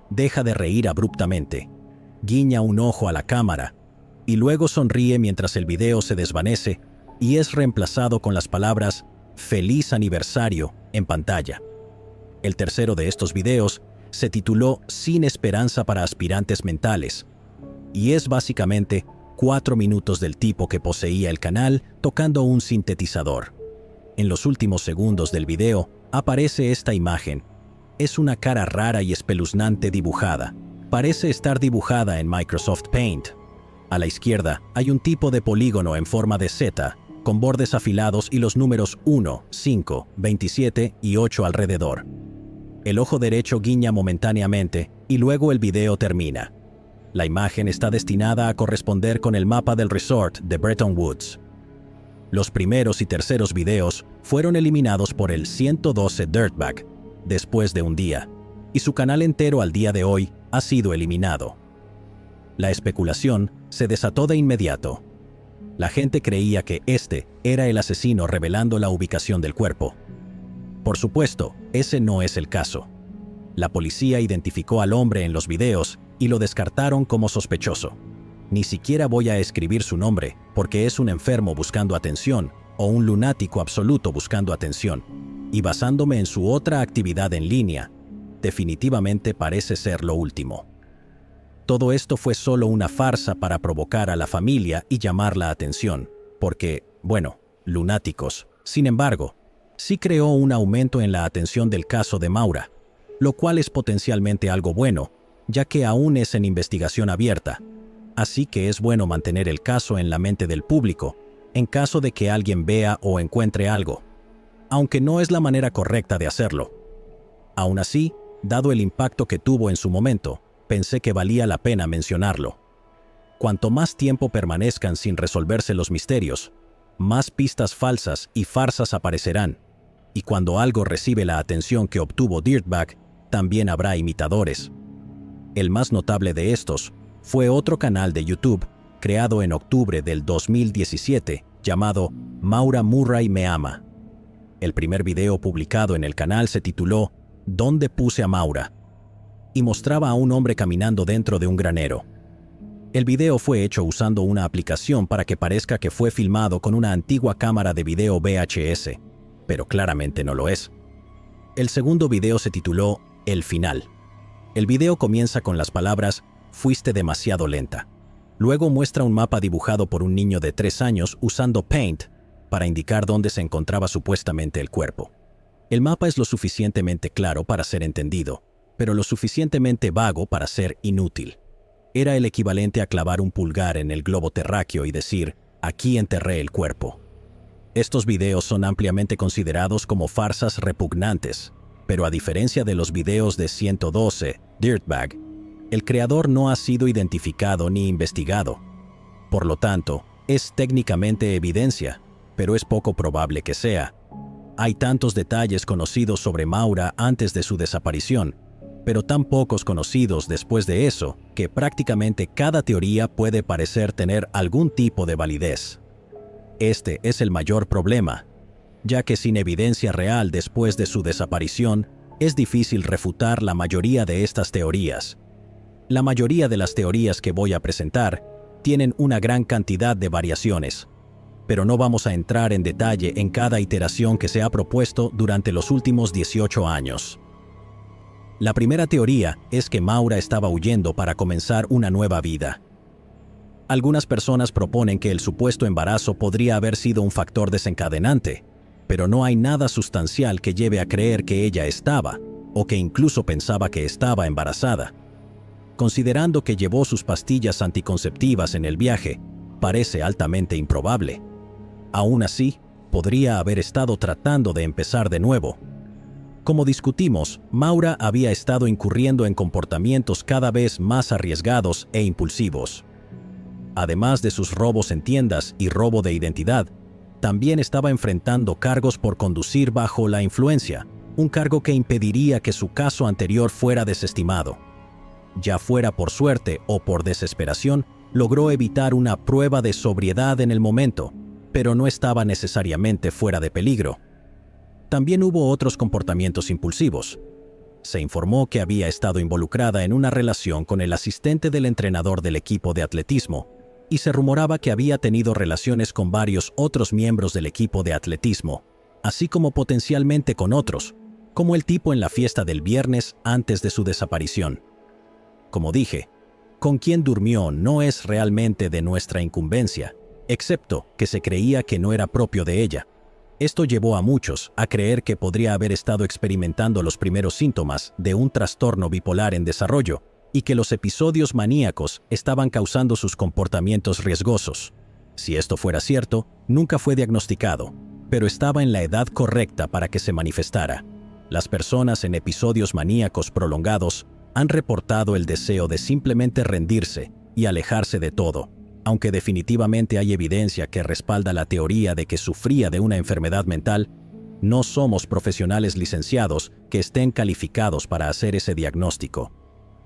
deja de reír abruptamente, guiña un ojo a la cámara y luego sonríe mientras el video se desvanece y es reemplazado con las palabras Feliz Aniversario en pantalla. El tercero de estos videos se tituló Sin esperanza para aspirantes mentales y es básicamente 4 minutos del tipo que poseía el canal tocando un sintetizador. En los últimos segundos del video aparece esta imagen. Es una cara rara y espeluznante dibujada. Parece estar dibujada en Microsoft Paint. A la izquierda hay un tipo de polígono en forma de Z, con bordes afilados y los números 1, 5, 27 y 8 alrededor. El ojo derecho guiña momentáneamente y luego el video termina. La imagen está destinada a corresponder con el mapa del resort de Bretton Woods. Los primeros y terceros videos fueron eliminados por el 112 Dirtbag después de un día, y su canal entero al día de hoy ha sido eliminado. La especulación se desató de inmediato. La gente creía que este era el asesino revelando la ubicación del cuerpo. Por supuesto, ese no es el caso. La policía identificó al hombre en los videos y lo descartaron como sospechoso. Ni siquiera voy a escribir su nombre porque es un enfermo buscando atención o un lunático absoluto buscando atención. Y basándome en su otra actividad en línea, definitivamente parece ser lo último. Todo esto fue solo una farsa para provocar a la familia y llamar la atención, porque, bueno, lunáticos. Sin embargo, sí creó un aumento en la atención del caso de Maura, lo cual es potencialmente algo bueno, ya que aún es en investigación abierta. Así que es bueno mantener el caso en la mente del público, en caso de que alguien vea o encuentre algo, aunque no es la manera correcta de hacerlo. Aún así, dado el impacto que tuvo en su momento, pensé que valía la pena mencionarlo. Cuanto más tiempo permanezcan sin resolverse los misterios, más pistas falsas y farsas aparecerán, y cuando algo recibe la atención que obtuvo Dirtbag, también habrá imitadores. El más notable de estos fue otro canal de YouTube creado en octubre del 2017 llamado Maura Murray Me Ama. El primer video publicado en el canal se tituló ¿Dónde puse a Maura? Y mostraba a un hombre caminando dentro de un granero. El video fue hecho usando una aplicación para que parezca que fue filmado con una antigua cámara de video VHS, pero claramente no lo es. El segundo video se tituló El Final. El video comienza con las palabras «Fuiste demasiado lenta». Luego muestra un mapa dibujado por un niño de 3 años usando Paint para indicar dónde se encontraba supuestamente el cuerpo. El mapa es lo suficientemente claro para ser entendido, pero lo suficientemente vago para ser inútil. Era el equivalente a clavar un pulgar en el globo terráqueo y decir, aquí enterré el cuerpo. Estos videos son ampliamente considerados como farsas repugnantes, pero a diferencia de los videos de 112, Dirtbag, el creador no ha sido identificado ni investigado. Por lo tanto, es técnicamente evidencia, pero es poco probable que sea. Hay tantos detalles conocidos sobre Maura antes de su desaparición, pero tan pocos conocidos después de eso, que prácticamente cada teoría puede parecer tener algún tipo de validez. Este es el mayor problema, ya que sin evidencia real después de su desaparición, es difícil refutar la mayoría de estas teorías. La mayoría de las teorías que voy a presentar tienen una gran cantidad de variaciones, pero no vamos a entrar en detalle en cada iteración que se ha propuesto durante los últimos 18 años. La primera teoría es que Maura estaba huyendo para comenzar una nueva vida. Algunas personas proponen que el supuesto embarazo podría haber sido un factor desencadenante, pero no hay nada sustancial que lleve a creer que ella estaba, o que incluso pensaba que estaba embarazada. Considerando que llevó sus pastillas anticonceptivas en el viaje, parece altamente improbable. Aún así, podría haber estado tratando de empezar de nuevo. Como discutimos, Maura había estado incurriendo en comportamientos cada vez más arriesgados e impulsivos. Además de sus robos en tiendas y robo de identidad, también estaba enfrentando cargos por conducir bajo la influencia, un cargo que impediría que su caso anterior fuera desestimado. Ya fuera por suerte o por desesperación, logró evitar una prueba de sobriedad en el momento, pero no estaba necesariamente fuera de peligro. También hubo otros comportamientos impulsivos. Se informó que había estado involucrada en una relación con el asistente del entrenador del equipo de atletismo, y se rumoraba que había tenido relaciones con varios otros miembros del equipo de atletismo, así como potencialmente con otros, como el tipo en la fiesta del viernes antes de su desaparición. Como dije, con quién durmió no es realmente de nuestra incumbencia, excepto que se creía que no era propio de ella. Esto llevó a muchos a creer que podría haber estado experimentando los primeros síntomas de un trastorno bipolar en desarrollo y que los episodios maníacos estaban causando sus comportamientos riesgosos. Si esto fuera cierto, nunca fue diagnosticado, pero estaba en la edad correcta para que se manifestara. Las personas en episodios maníacos prolongados han reportado el deseo de simplemente rendirse y alejarse de todo, aunque definitivamente hay evidencia que respalda la teoría de que sufría de una enfermedad mental. No somos profesionales licenciados que estén calificados para hacer ese diagnóstico.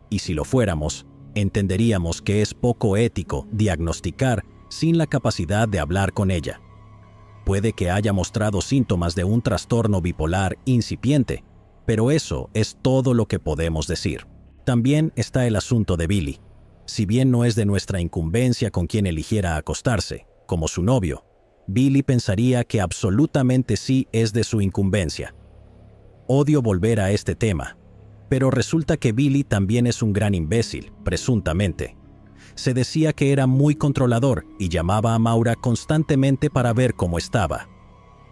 Y si lo fuéramos, entenderíamos que es poco ético diagnosticar sin la capacidad de hablar con ella. Puede que haya mostrado síntomas de un trastorno bipolar incipiente, pero eso es todo lo que podemos decir. También está el asunto de Billy. Si bien no es de nuestra incumbencia con quien eligiera acostarse, como su novio, Billy pensaría que absolutamente sí es de su incumbencia. Odio volver a este tema, pero resulta que Billy también es un gran imbécil, presuntamente. Se decía que era muy controlador y llamaba a Maura constantemente para ver cómo estaba.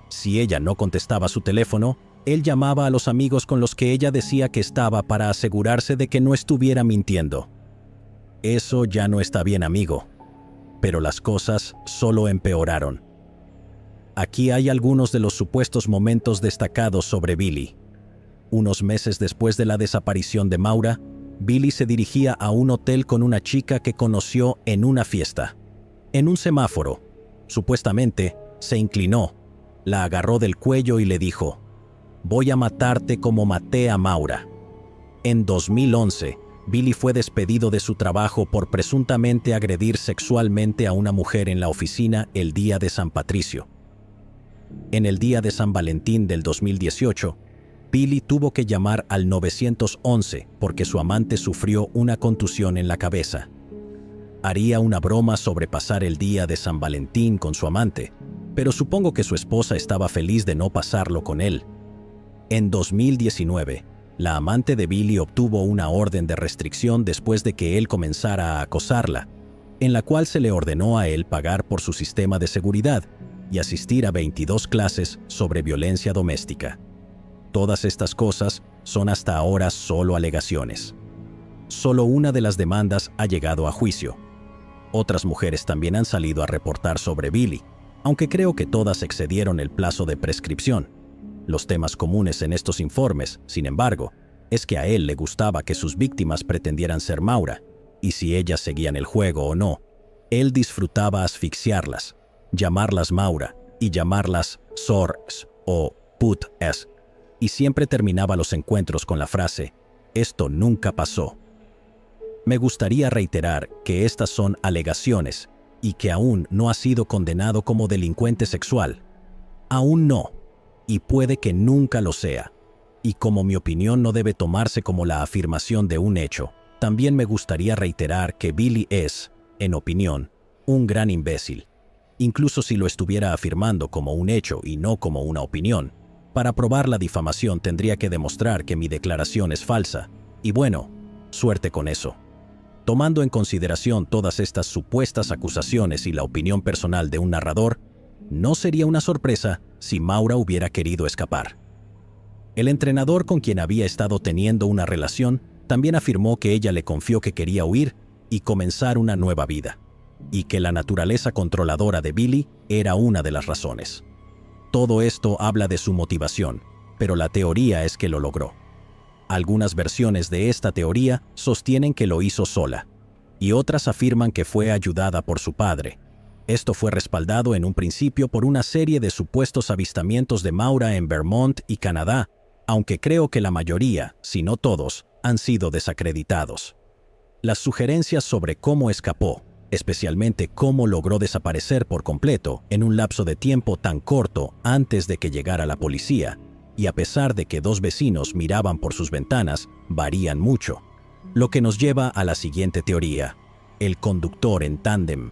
Si ella no contestaba su teléfono, él llamaba a los amigos con los que ella decía que estaba para asegurarse de que no estuviera mintiendo. Eso ya no está bien, amigo. Pero las cosas solo empeoraron. Aquí hay algunos de los supuestos momentos destacados sobre Billy. Unos meses después de la desaparición de Maura, Billy se dirigía a un hotel con una chica que conoció en una fiesta. En un semáforo, supuestamente, se inclinó, la agarró del cuello y le dijo: «Voy a matarte como maté a Maura». En 2011, Billy fue despedido de su trabajo por presuntamente agredir sexualmente a una mujer en la oficina el día de San Patricio. En el día de San Valentín del 2018, Billy tuvo que llamar al 911 porque su amante sufrió una contusión en la cabeza. Haría una broma sobre pasar el día de San Valentín con su amante, pero supongo que su esposa estaba feliz de no pasarlo con él. En 2019, la amante de Billy obtuvo una orden de restricción después de que él comenzara a acosarla, en la cual se le ordenó a él pagar por su sistema de seguridad y asistir a 22 clases sobre violencia doméstica. Todas estas cosas son hasta ahora solo alegaciones. Solo una de las demandas ha llegado a juicio. Otras mujeres también han salido a reportar sobre Billy, aunque creo que todas excedieron el plazo de prescripción. Los temas comunes en estos informes, sin embargo, es que a él le gustaba que sus víctimas pretendieran ser Maura, y si ellas seguían el juego o no, él disfrutaba asfixiarlas, llamarlas Maura y llamarlas Sors o Putes, y siempre terminaba los encuentros con la frase: «Esto nunca pasó». Me gustaría reiterar que estas son alegaciones y que aún no ha sido condenado como delincuente sexual. Aún no. Y puede que nunca lo sea. Y como mi opinión no debe tomarse como la afirmación de un hecho, también me gustaría reiterar que Billy es, en opinión, un gran imbécil. Incluso si lo estuviera afirmando como un hecho y no como una opinión. Para probar la difamación tendría que demostrar que mi declaración es falsa. Y bueno, suerte con eso. Tomando en consideración todas estas supuestas acusaciones y la opinión personal de un narrador, no sería una sorpresa si Maura hubiera querido escapar. El entrenador con quien había estado teniendo una relación también afirmó que ella le confió que quería huir y comenzar una nueva vida, y que la naturaleza controladora de Billy era una de las razones. Todo esto habla de su motivación, pero la teoría es que lo logró. Algunas versiones de esta teoría sostienen que lo hizo sola, y otras afirman que fue ayudada por su padre. Esto fue respaldado en un principio por una serie de supuestos avistamientos de Maura en Vermont y Canadá, aunque creo que la mayoría, si no todos, han sido desacreditados. Las sugerencias sobre cómo escapó, especialmente cómo logró desaparecer por completo en un lapso de tiempo tan corto antes de que llegara la policía, y a pesar de que dos vecinos miraban por sus ventanas, varían mucho. Lo que nos lleva a la siguiente teoría: el conductor en tándem.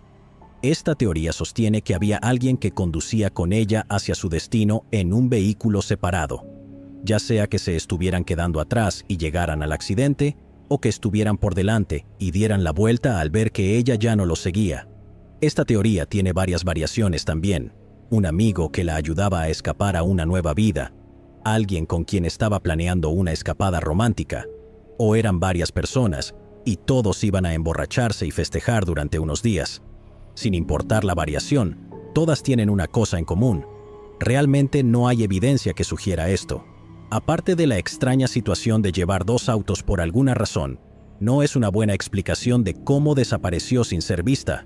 Esta teoría sostiene que había alguien que conducía con ella hacia su destino en un vehículo separado, ya sea que se estuvieran quedando atrás y llegaran al accidente, o que estuvieran por delante y dieran la vuelta al ver que ella ya no los seguía. Esta teoría tiene varias variaciones también: un amigo que la ayudaba a escapar a una nueva vida, alguien con quien estaba planeando una escapada romántica, o eran varias personas y todos iban a emborracharse y festejar durante unos días. Sin importar la variación, todas tienen una cosa en común: realmente no hay evidencia que sugiera esto. Aparte de la extraña situación de llevar dos autos por alguna razón, no es una buena explicación de cómo desapareció sin ser vista.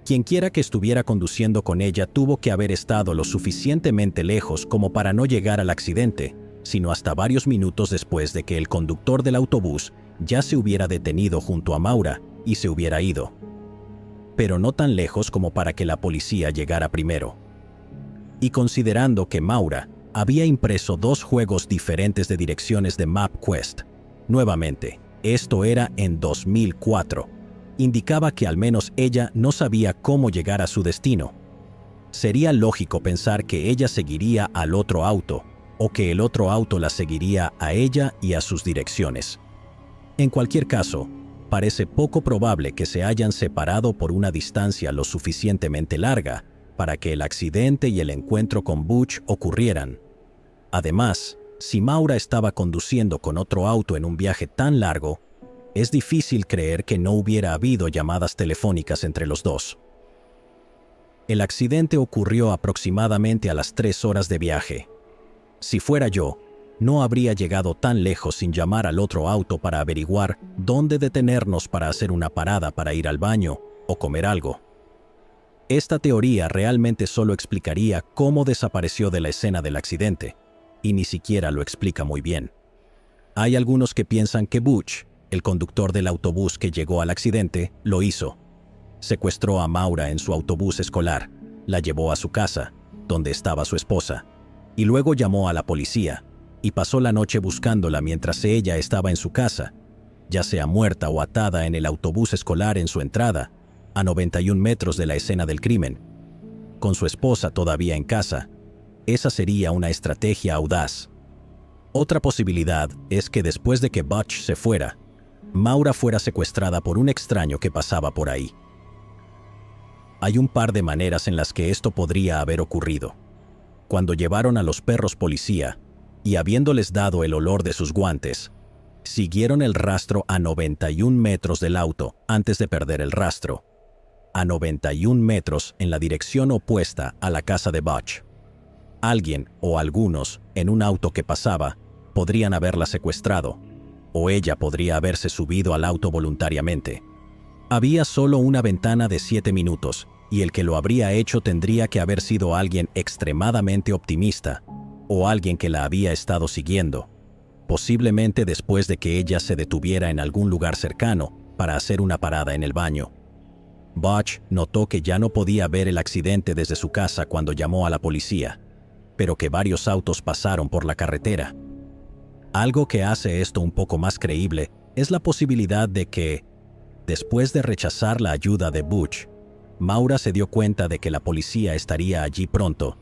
Quienquiera que estuviera conduciendo con ella tuvo que haber estado lo suficientemente lejos como para no llegar al accidente, sino hasta varios minutos después de que el conductor del autobús ya se hubiera detenido junto a Maura y se hubiera ido. Pero no tan lejos como para que la policía llegara primero. Y considerando que Maura había impreso dos juegos diferentes de direcciones de MapQuest, nuevamente, esto era en 2004, indicaba que al menos ella no sabía cómo llegar a su destino. Sería lógico pensar que ella seguiría al otro auto, o que el otro auto la seguiría a ella y a sus direcciones. En cualquier caso, parece poco probable que se hayan separado por una distancia lo suficientemente larga para que el accidente y el encuentro con Butch ocurrieran. Además, si Maura estaba conduciendo con otro auto en un viaje tan largo, es difícil creer que no hubiera habido llamadas telefónicas entre los dos. El accidente ocurrió aproximadamente a las 3 horas de viaje. Si fuera yo, no habría llegado tan lejos sin llamar al otro auto para averiguar dónde detenernos para hacer una parada para ir al baño o comer algo. Esta teoría realmente solo explicaría cómo desapareció de la escena del accidente, y ni siquiera lo explica muy bien. Hay algunos que piensan que Butch, el conductor del autobús que llegó al accidente, lo hizo. Secuestró a Maura en su autobús escolar, la llevó a su casa, donde estaba su esposa, y luego llamó a la policía, y pasó la noche buscándola mientras ella estaba en su casa, ya sea muerta o atada en el autobús escolar en su entrada, a 91 metros de la escena del crimen. Con su esposa todavía en casa, esa sería una estrategia audaz. Otra posibilidad es que después de que Butch se fuera, Maura fuera secuestrada por un extraño que pasaba por ahí. Hay un par de maneras en las que esto podría haber ocurrido. Cuando llevaron a los perros policía, y habiéndoles dado el olor de sus guantes, siguieron el rastro a 91 metros del auto antes de perder el rastro, a 91 metros en la dirección opuesta a la casa de Butch. Alguien o algunos en un auto que pasaba podrían haberla secuestrado, o ella podría haberse subido al auto voluntariamente. Había solo una ventana de 7 minutos, y el que lo habría hecho tendría que haber sido alguien extremadamente optimista, o alguien que la había estado siguiendo, posiblemente después de que ella se detuviera en algún lugar cercano para hacer una parada en el baño. Butch notó que ya no podía ver el accidente desde su casa cuando llamó a la policía, pero que varios autos pasaron por la carretera. Algo que hace esto un poco más creíble es la posibilidad de que, después de rechazar la ayuda de Butch, Maura se dio cuenta de que la policía estaría allí pronto,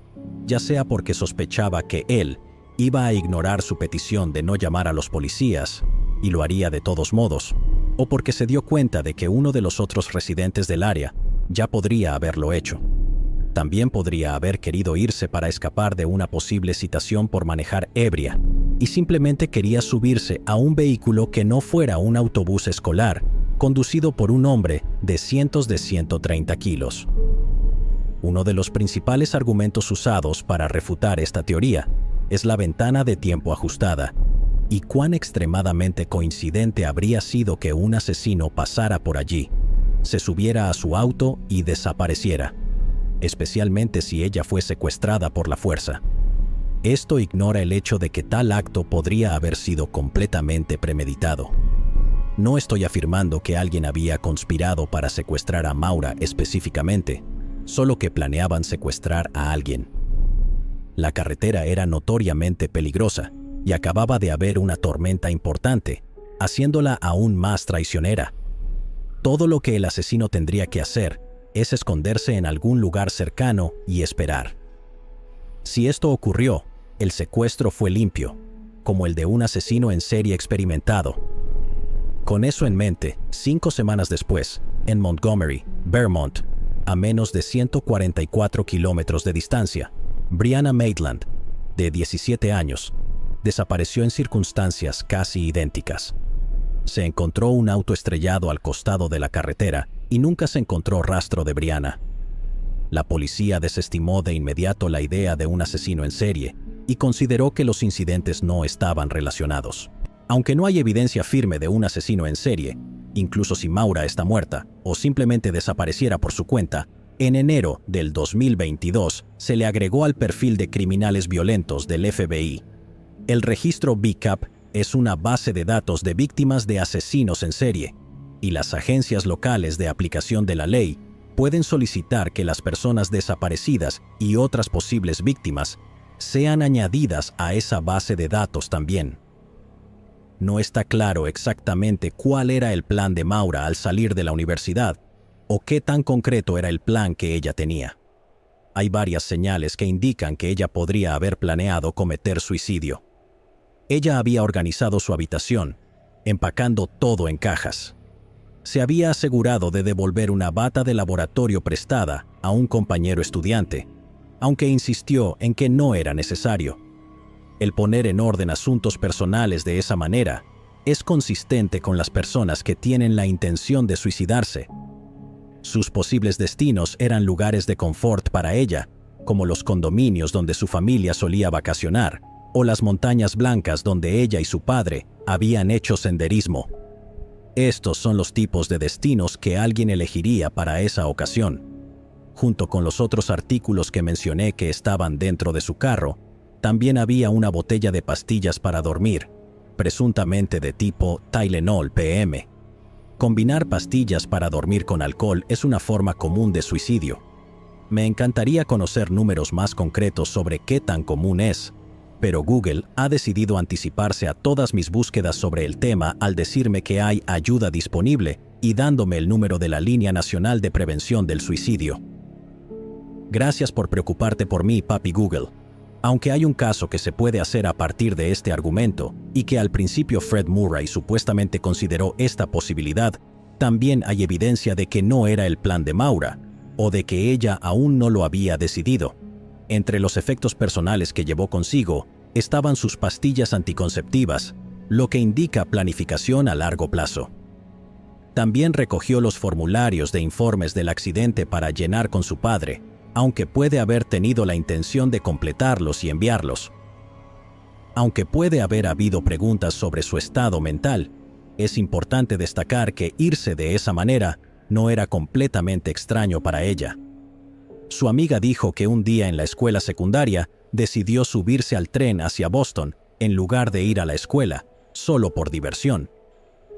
ya sea porque sospechaba que él iba a ignorar su petición de no llamar a los policías, y lo haría de todos modos, o porque se dio cuenta de que uno de los otros residentes del área ya podría haberlo hecho. También podría haber querido irse para escapar de una posible citación por manejar ebria, y simplemente quería subirse a un vehículo que no fuera un autobús escolar, conducido por un hombre de cientos de 130 kilos. Uno de los principales argumentos usados para refutar esta teoría es la ventana de tiempo ajustada. ¿Y cuán extremadamente coincidente habría sido que un asesino pasara por allí, se subiera a su auto y desapareciera, especialmente si ella fue secuestrada por la fuerza? Esto ignora el hecho de que tal acto podría haber sido completamente premeditado. No estoy afirmando que alguien había conspirado para secuestrar a Maura específicamente, solo que planeaban secuestrar a alguien. La carretera era notoriamente peligrosa y acababa de haber una tormenta importante, haciéndola aún más traicionera. Todo lo que el asesino tendría que hacer es esconderse en algún lugar cercano y esperar. Si esto ocurrió, el secuestro fue limpio, como el de un asesino en serie experimentado. Con eso en mente, 5 semanas después, en Montgomery, Vermont, a menos de 144 kilómetros de distancia, Brianna Maitland, de 17 años, desapareció en circunstancias casi idénticas. Se encontró un auto estrellado al costado de la carretera y nunca se encontró rastro de Brianna. La policía desestimó de inmediato la idea de un asesino en serie y consideró que los incidentes no estaban relacionados. Aunque no hay evidencia firme de un asesino en serie, incluso si Maura está muerta o simplemente desapareciera por su cuenta, en enero del 2022 se le agregó al perfil de criminales violentos del FBI. El registro BCAP es una base de datos de víctimas de asesinos en serie, y las agencias locales de aplicación de la ley pueden solicitar que las personas desaparecidas y otras posibles víctimas sean añadidas a esa base de datos también. No está claro exactamente cuál era el plan de Maura al salir de la universidad, o qué tan concreto era el plan que ella tenía. Hay varias señales que indican que ella podría haber planeado cometer suicidio. Ella había organizado su habitación, empacando todo en cajas. Se había asegurado de devolver una bata de laboratorio prestada a un compañero estudiante, aunque insistió en que no era necesario. El poner en orden asuntos personales de esa manera es consistente con las personas que tienen la intención de suicidarse. Sus posibles destinos eran lugares de confort para ella, como los condominios donde su familia solía vacacionar, o las montañas blancas donde ella y su padre habían hecho senderismo. Estos son los tipos de destinos que alguien elegiría para esa ocasión. Junto con los otros artículos que mencioné que estaban dentro de su carro, también había una botella de pastillas para dormir, presuntamente de tipo Tylenol PM. Combinar pastillas para dormir con alcohol es una forma común de suicidio. Me encantaría conocer números más concretos sobre qué tan común es, pero Google ha decidido anticiparse a todas mis búsquedas sobre el tema al decirme que hay ayuda disponible y dándome el número de la Línea Nacional de Prevención del Suicidio. Gracias por preocuparte por mí, papi Google. Aunque hay un caso que se puede hacer a partir de este argumento y que al principio Fred Murray supuestamente consideró esta posibilidad, también hay evidencia de que no era el plan de Maura o de que ella aún no lo había decidido. Entre los efectos personales que llevó consigo estaban sus pastillas anticonceptivas, lo que indica planificación a largo plazo. También recogió los formularios de informes del accidente para llenar con su padre, aunque puede haber tenido la intención de completarlos y enviarlos. Aunque puede haber habido preguntas sobre su estado mental, es importante destacar que irse de esa manera no era completamente extraño para ella. Su amiga dijo que un día en la escuela secundaria decidió subirse al tren hacia Boston en lugar de ir a la escuela, solo por diversión.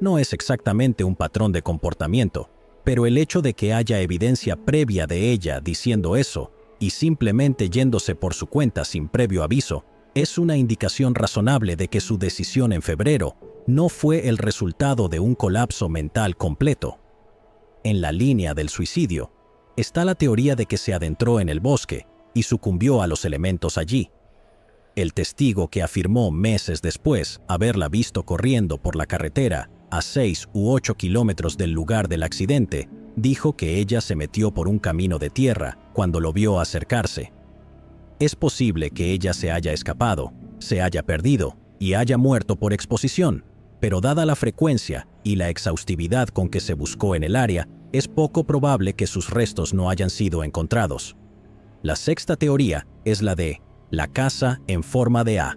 No es exactamente un patrón de comportamiento, pero el hecho de que haya evidencia previa de ella diciendo eso y simplemente yéndose por su cuenta sin previo aviso es una indicación razonable de que su decisión en febrero no fue el resultado de un colapso mental completo. En la línea del suicidio está la teoría de que se adentró en el bosque y sucumbió a los elementos allí. El testigo que afirmó meses después haberla visto corriendo por la carretera a 6 u 8 kilómetros del lugar del accidente, dijo que ella se metió por un camino de tierra cuando lo vio acercarse. Es posible que ella se haya escapado, se haya perdido y haya muerto por exposición, pero dada la frecuencia y la exhaustividad con que se buscó en el área, es poco probable que sus restos no hayan sido encontrados. La sexta teoría es la de la casa en forma de A.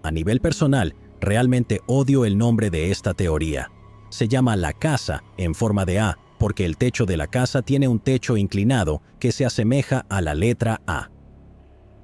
A nivel personal, realmente odio el nombre de esta teoría. Se llama la casa en forma de A porque el techo de la casa tiene un techo inclinado que se asemeja a la letra A.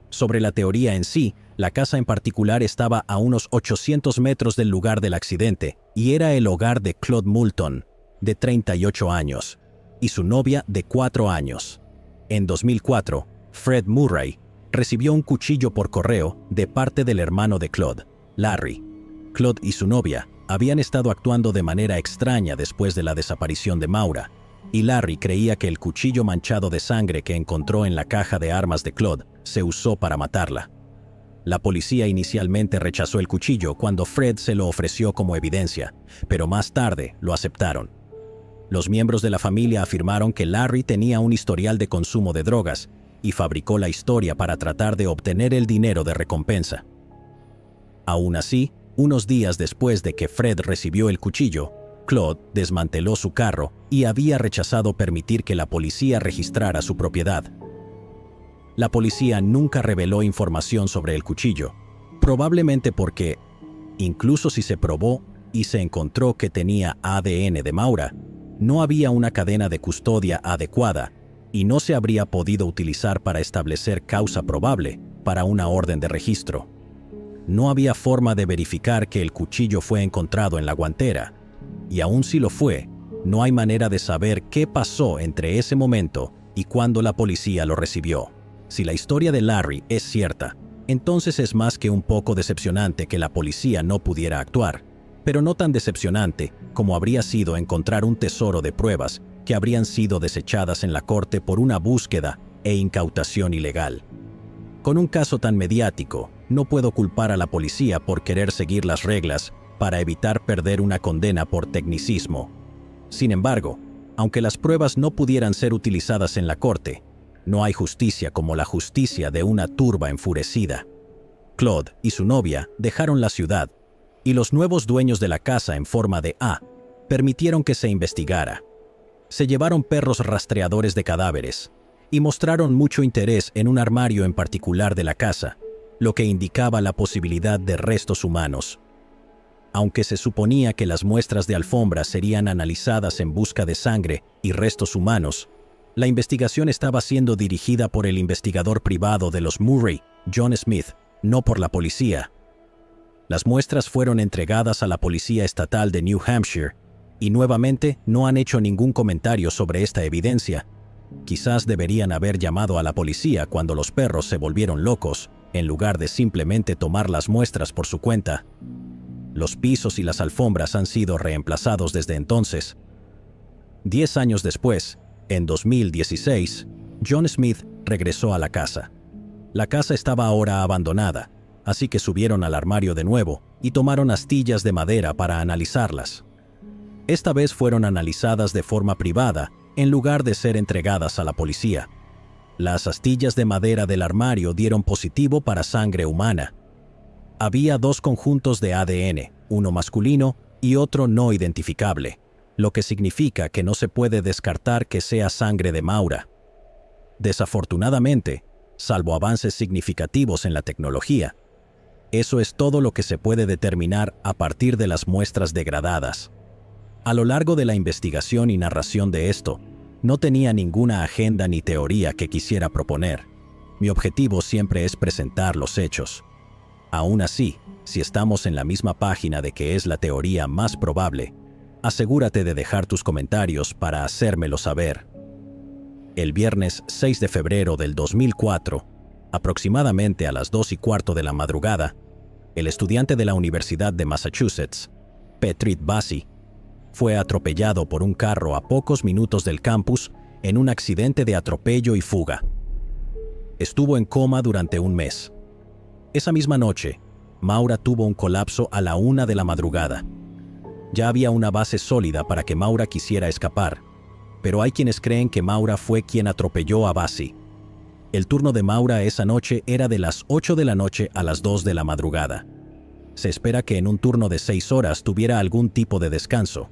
Sobre la teoría en sí, la casa en particular estaba a unos 800 metros del lugar del accidente y era el hogar de Claude Moulton, de 38 años, y su novia de 4 años. En 2004, Fred Murray recibió un cuchillo por correo de parte del hermano de Claude, Larry. Claude y su novia habían estado actuando de manera extraña después de la desaparición de Maura, y Larry creía que el cuchillo manchado de sangre que encontró en la caja de armas de Claude se usó para matarla. La policía inicialmente rechazó el cuchillo cuando Fred se lo ofreció como evidencia, pero más tarde lo aceptaron. Los miembros de la familia afirmaron que Larry tenía un historial de consumo de drogas y fabricó la historia para tratar de obtener el dinero de recompensa. Aún así, unos días después de que Fred recibió el cuchillo, Claude desmanteló su carro y había rechazado permitir que la policía registrara su propiedad. La policía nunca reveló información sobre el cuchillo, probablemente porque, incluso si se probó y se encontró que tenía ADN de Maura, no había una cadena de custodia adecuada y no se habría podido utilizar para establecer causa probable para una orden de registro. No había forma de verificar que el cuchillo fue encontrado en la guantera, y aun si lo fue, no hay manera de saber qué pasó entre ese momento y cuando la policía lo recibió. Si la historia de Larry es cierta, entonces es más que un poco decepcionante que la policía no pudiera actuar, pero no tan decepcionante como habría sido encontrar un tesoro de pruebas que habrían sido desechadas en la corte por una búsqueda e incautación ilegal. Con un caso tan mediático, no puedo culpar a la policía por querer seguir las reglas para evitar perder una condena por tecnicismo. Sin embargo, aunque las pruebas no pudieran ser utilizadas en la corte, no hay justicia como la justicia de una turba enfurecida. Claude y su novia dejaron la ciudad, y los nuevos dueños de la casa en forma de A permitieron que se investigara. Se llevaron perros rastreadores de cadáveres y mostraron mucho interés en un armario en particular de la casa, lo que indicaba la posibilidad de restos humanos. Aunque se suponía que las muestras de alfombra serían analizadas en busca de sangre y restos humanos, la investigación estaba siendo dirigida por el investigador privado de los Murray, John Smith, no por la policía. Las muestras fueron entregadas a la Policía Estatal de New Hampshire y nuevamente no han hecho ningún comentario sobre esta evidencia. Quizás deberían haber llamado a la policía cuando los perros se volvieron locos, en lugar de simplemente tomar las muestras por su cuenta. Los pisos y las alfombras han sido reemplazados desde entonces. 10 años después, en 2016, John Smith regresó a la casa. La casa estaba ahora abandonada, así que subieron al armario de nuevo y tomaron astillas de madera para analizarlas. Esta vez fueron analizadas de forma privada en lugar de ser entregadas a la policía. Las astillas de madera del armario dieron positivo para sangre humana. Había 2 conjuntos de ADN, uno masculino y otro no identificable, lo que significa que no se puede descartar que sea sangre de Maura. Desafortunadamente, salvo avances significativos en la tecnología, eso es todo lo que se puede determinar a partir de las muestras degradadas. A lo largo de la investigación y narración de esto, no tenía ninguna agenda ni teoría que quisiera proponer. Mi objetivo siempre es presentar los hechos. Aún así, si estamos en la misma página de que es la teoría más probable, asegúrate de dejar tus comentarios para hacérmelo saber. El viernes 6 de febrero del 2004, aproximadamente a las 2:15 de la madrugada, el estudiante de la Universidad de Massachusetts, Petrit Bassi, fue atropellado por un carro a pocos minutos del campus en un accidente de atropello y fuga. Estuvo en coma durante un mes. Esa misma noche, Maura tuvo un colapso a la 1 de la madrugada. Ya había una base sólida para que Maura quisiera escapar, pero hay quienes creen que Maura fue quien atropelló a Bassi. El turno de Maura esa noche era de las 8 de la noche a las 2 de la madrugada. Se espera que en un turno de 6 horas tuviera algún tipo de descanso.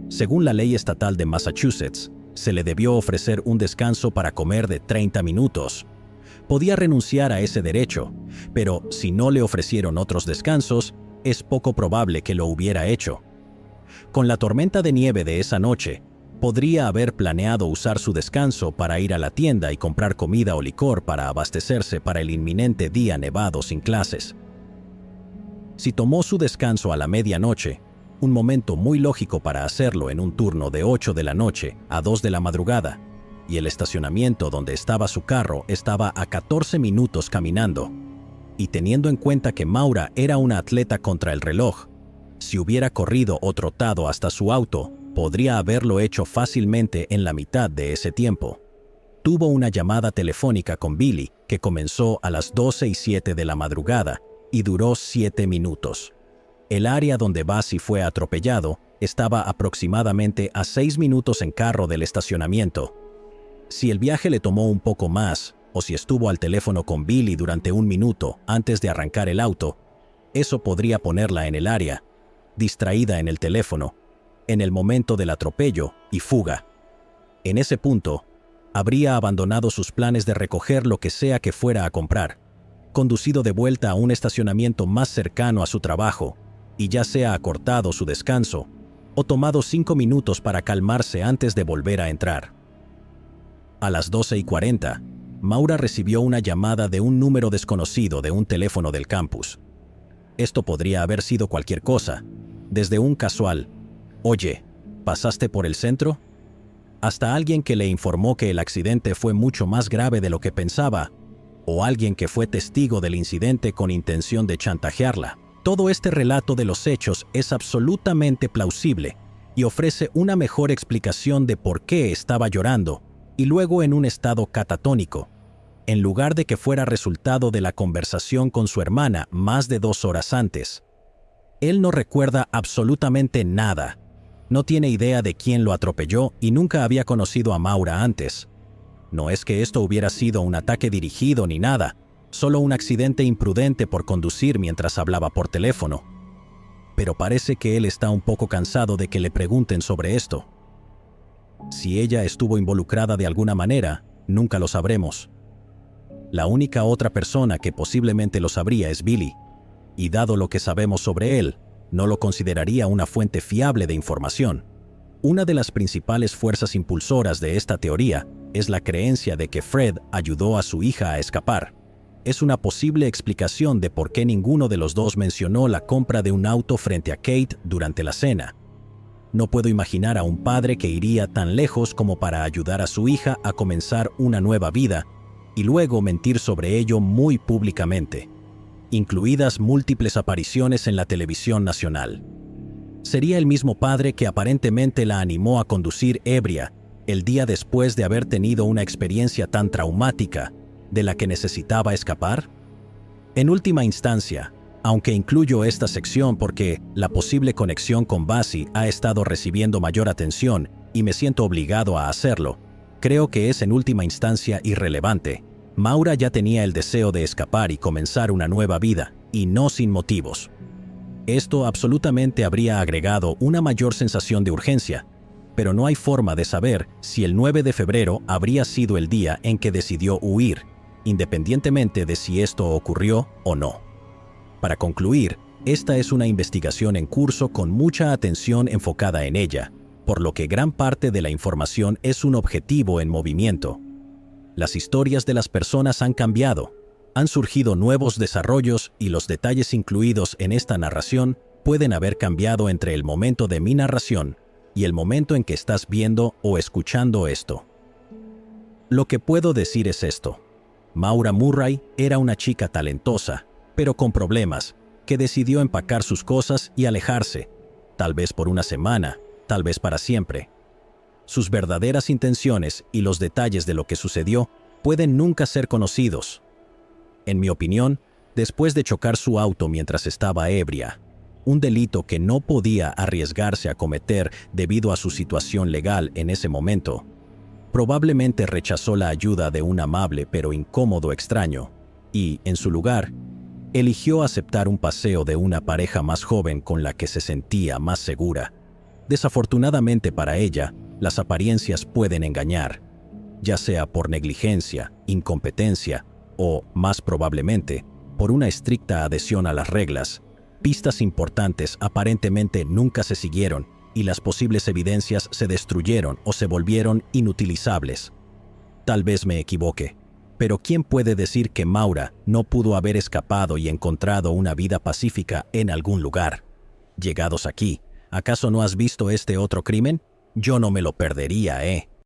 Según la ley estatal de Massachusetts, se le debió ofrecer un descanso para comer de 30 minutos. Podía renunciar a ese derecho, pero si no le ofrecieron otros descansos, es poco probable que lo hubiera hecho. Con la tormenta de nieve de esa noche, podría haber planeado usar su descanso para ir a la tienda y comprar comida o licor para abastecerse para el inminente día nevado sin clases. Si tomó su descanso a la medianoche, un momento muy lógico para hacerlo en un turno de 8 de la noche a 2 de la madrugada, y el estacionamiento donde estaba su carro estaba a 14 minutos caminando, y teniendo en cuenta que Maura era una atleta contra el reloj, si hubiera corrido o trotado hasta su auto, podría haberlo hecho fácilmente en la mitad de ese tiempo. Tuvo una llamada telefónica con Billy que comenzó a las 12:07 de la madrugada y duró 7 minutos. El área donde Bassi fue atropellado estaba aproximadamente a 6 minutos en carro del estacionamiento. Si el viaje le tomó un poco más, o si estuvo al teléfono con Billy durante 1 minuto antes de arrancar el auto, eso podría ponerla en el área, distraída en el teléfono, en el momento del atropello y fuga. En ese punto, habría abandonado sus planes de recoger lo que sea que fuera a comprar, conducido de vuelta a un estacionamiento más cercano a su trabajo, y ya sea acortado su descanso, o tomado 5 minutos para calmarse antes de volver a entrar. A las 12:40, Maura recibió una llamada de un número desconocido de un teléfono del campus. Esto podría haber sido cualquier cosa, desde un casual «Oye, ¿pasaste por el centro?», hasta alguien que le informó que el accidente fue mucho más grave de lo que pensaba, o alguien que fue testigo del incidente con intención de chantajearla. Todo este relato de los hechos es absolutamente plausible y ofrece una mejor explicación de por qué estaba llorando y luego en un estado catatónico, en lugar de que fuera resultado de la conversación con su hermana más de 2 horas antes. Él no recuerda absolutamente nada. No tiene idea de quién lo atropelló y nunca había conocido a Maura antes. No es que esto hubiera sido un ataque dirigido ni nada, solo un accidente imprudente por conducir mientras hablaba por teléfono. Pero parece que él está un poco cansado de que le pregunten sobre esto. Si ella estuvo involucrada de alguna manera, nunca lo sabremos. La única otra persona que posiblemente lo sabría es Billy, y dado lo que sabemos sobre él, no lo consideraría una fuente fiable de información. Una de las principales fuerzas impulsoras de esta teoría es la creencia de que Fred ayudó a su hija a escapar. Es una posible explicación de por qué ninguno de los dos mencionó la compra de un auto frente a Kate durante la cena. No puedo imaginar a un padre que iría tan lejos como para ayudar a su hija a comenzar una nueva vida y luego mentir sobre ello muy públicamente, incluidas múltiples apariciones en la televisión nacional. Sería el mismo padre que aparentemente la animó a conducir ebria el día después de haber tenido una experiencia tan traumática de la que necesitaba escapar. En última instancia, aunque incluyo esta sección porque la posible conexión con Bassi ha estado recibiendo mayor atención y me siento obligado a hacerlo, creo que es en última instancia irrelevante. Maura ya tenía el deseo de escapar y comenzar una nueva vida, y no sin motivos. Esto absolutamente habría agregado una mayor sensación de urgencia, pero no hay forma de saber si el 9 de febrero habría sido el día en que decidió huir, independientemente de si esto ocurrió o no. Para concluir, esta es una investigación en curso con mucha atención enfocada en ella, por lo que gran parte de la información es un objetivo en movimiento. Las historias de las personas han cambiado, han surgido nuevos desarrollos y los detalles incluidos en esta narración pueden haber cambiado entre el momento de mi narración y el momento en que estás viendo o escuchando esto. Lo que puedo decir es esto. Maura Murray era una chica talentosa, pero con problemas, que decidió empacar sus cosas y alejarse, tal vez por una semana, tal vez para siempre. Sus verdaderas intenciones y los detalles de lo que sucedió pueden nunca ser conocidos. En mi opinión, después de chocar su auto mientras estaba ebria, un delito que no podía arriesgarse a cometer debido a su situación legal en ese momento, probablemente rechazó la ayuda de un amable pero incómodo extraño y, en su lugar, eligió aceptar un paseo de una pareja más joven con la que se sentía más segura. Desafortunadamente para ella, las apariencias pueden engañar, ya sea por negligencia, incompetencia o, más probablemente, por una estricta adhesión a las reglas, pistas importantes aparentemente nunca se siguieron y las posibles evidencias se destruyeron o se volvieron inutilizables. Tal vez me equivoque, pero ¿quién puede decir que Maura no pudo haber escapado y encontrado una vida pacífica en algún lugar? Llegados aquí, ¿acaso no has visto este otro crimen? Yo no me lo perdería,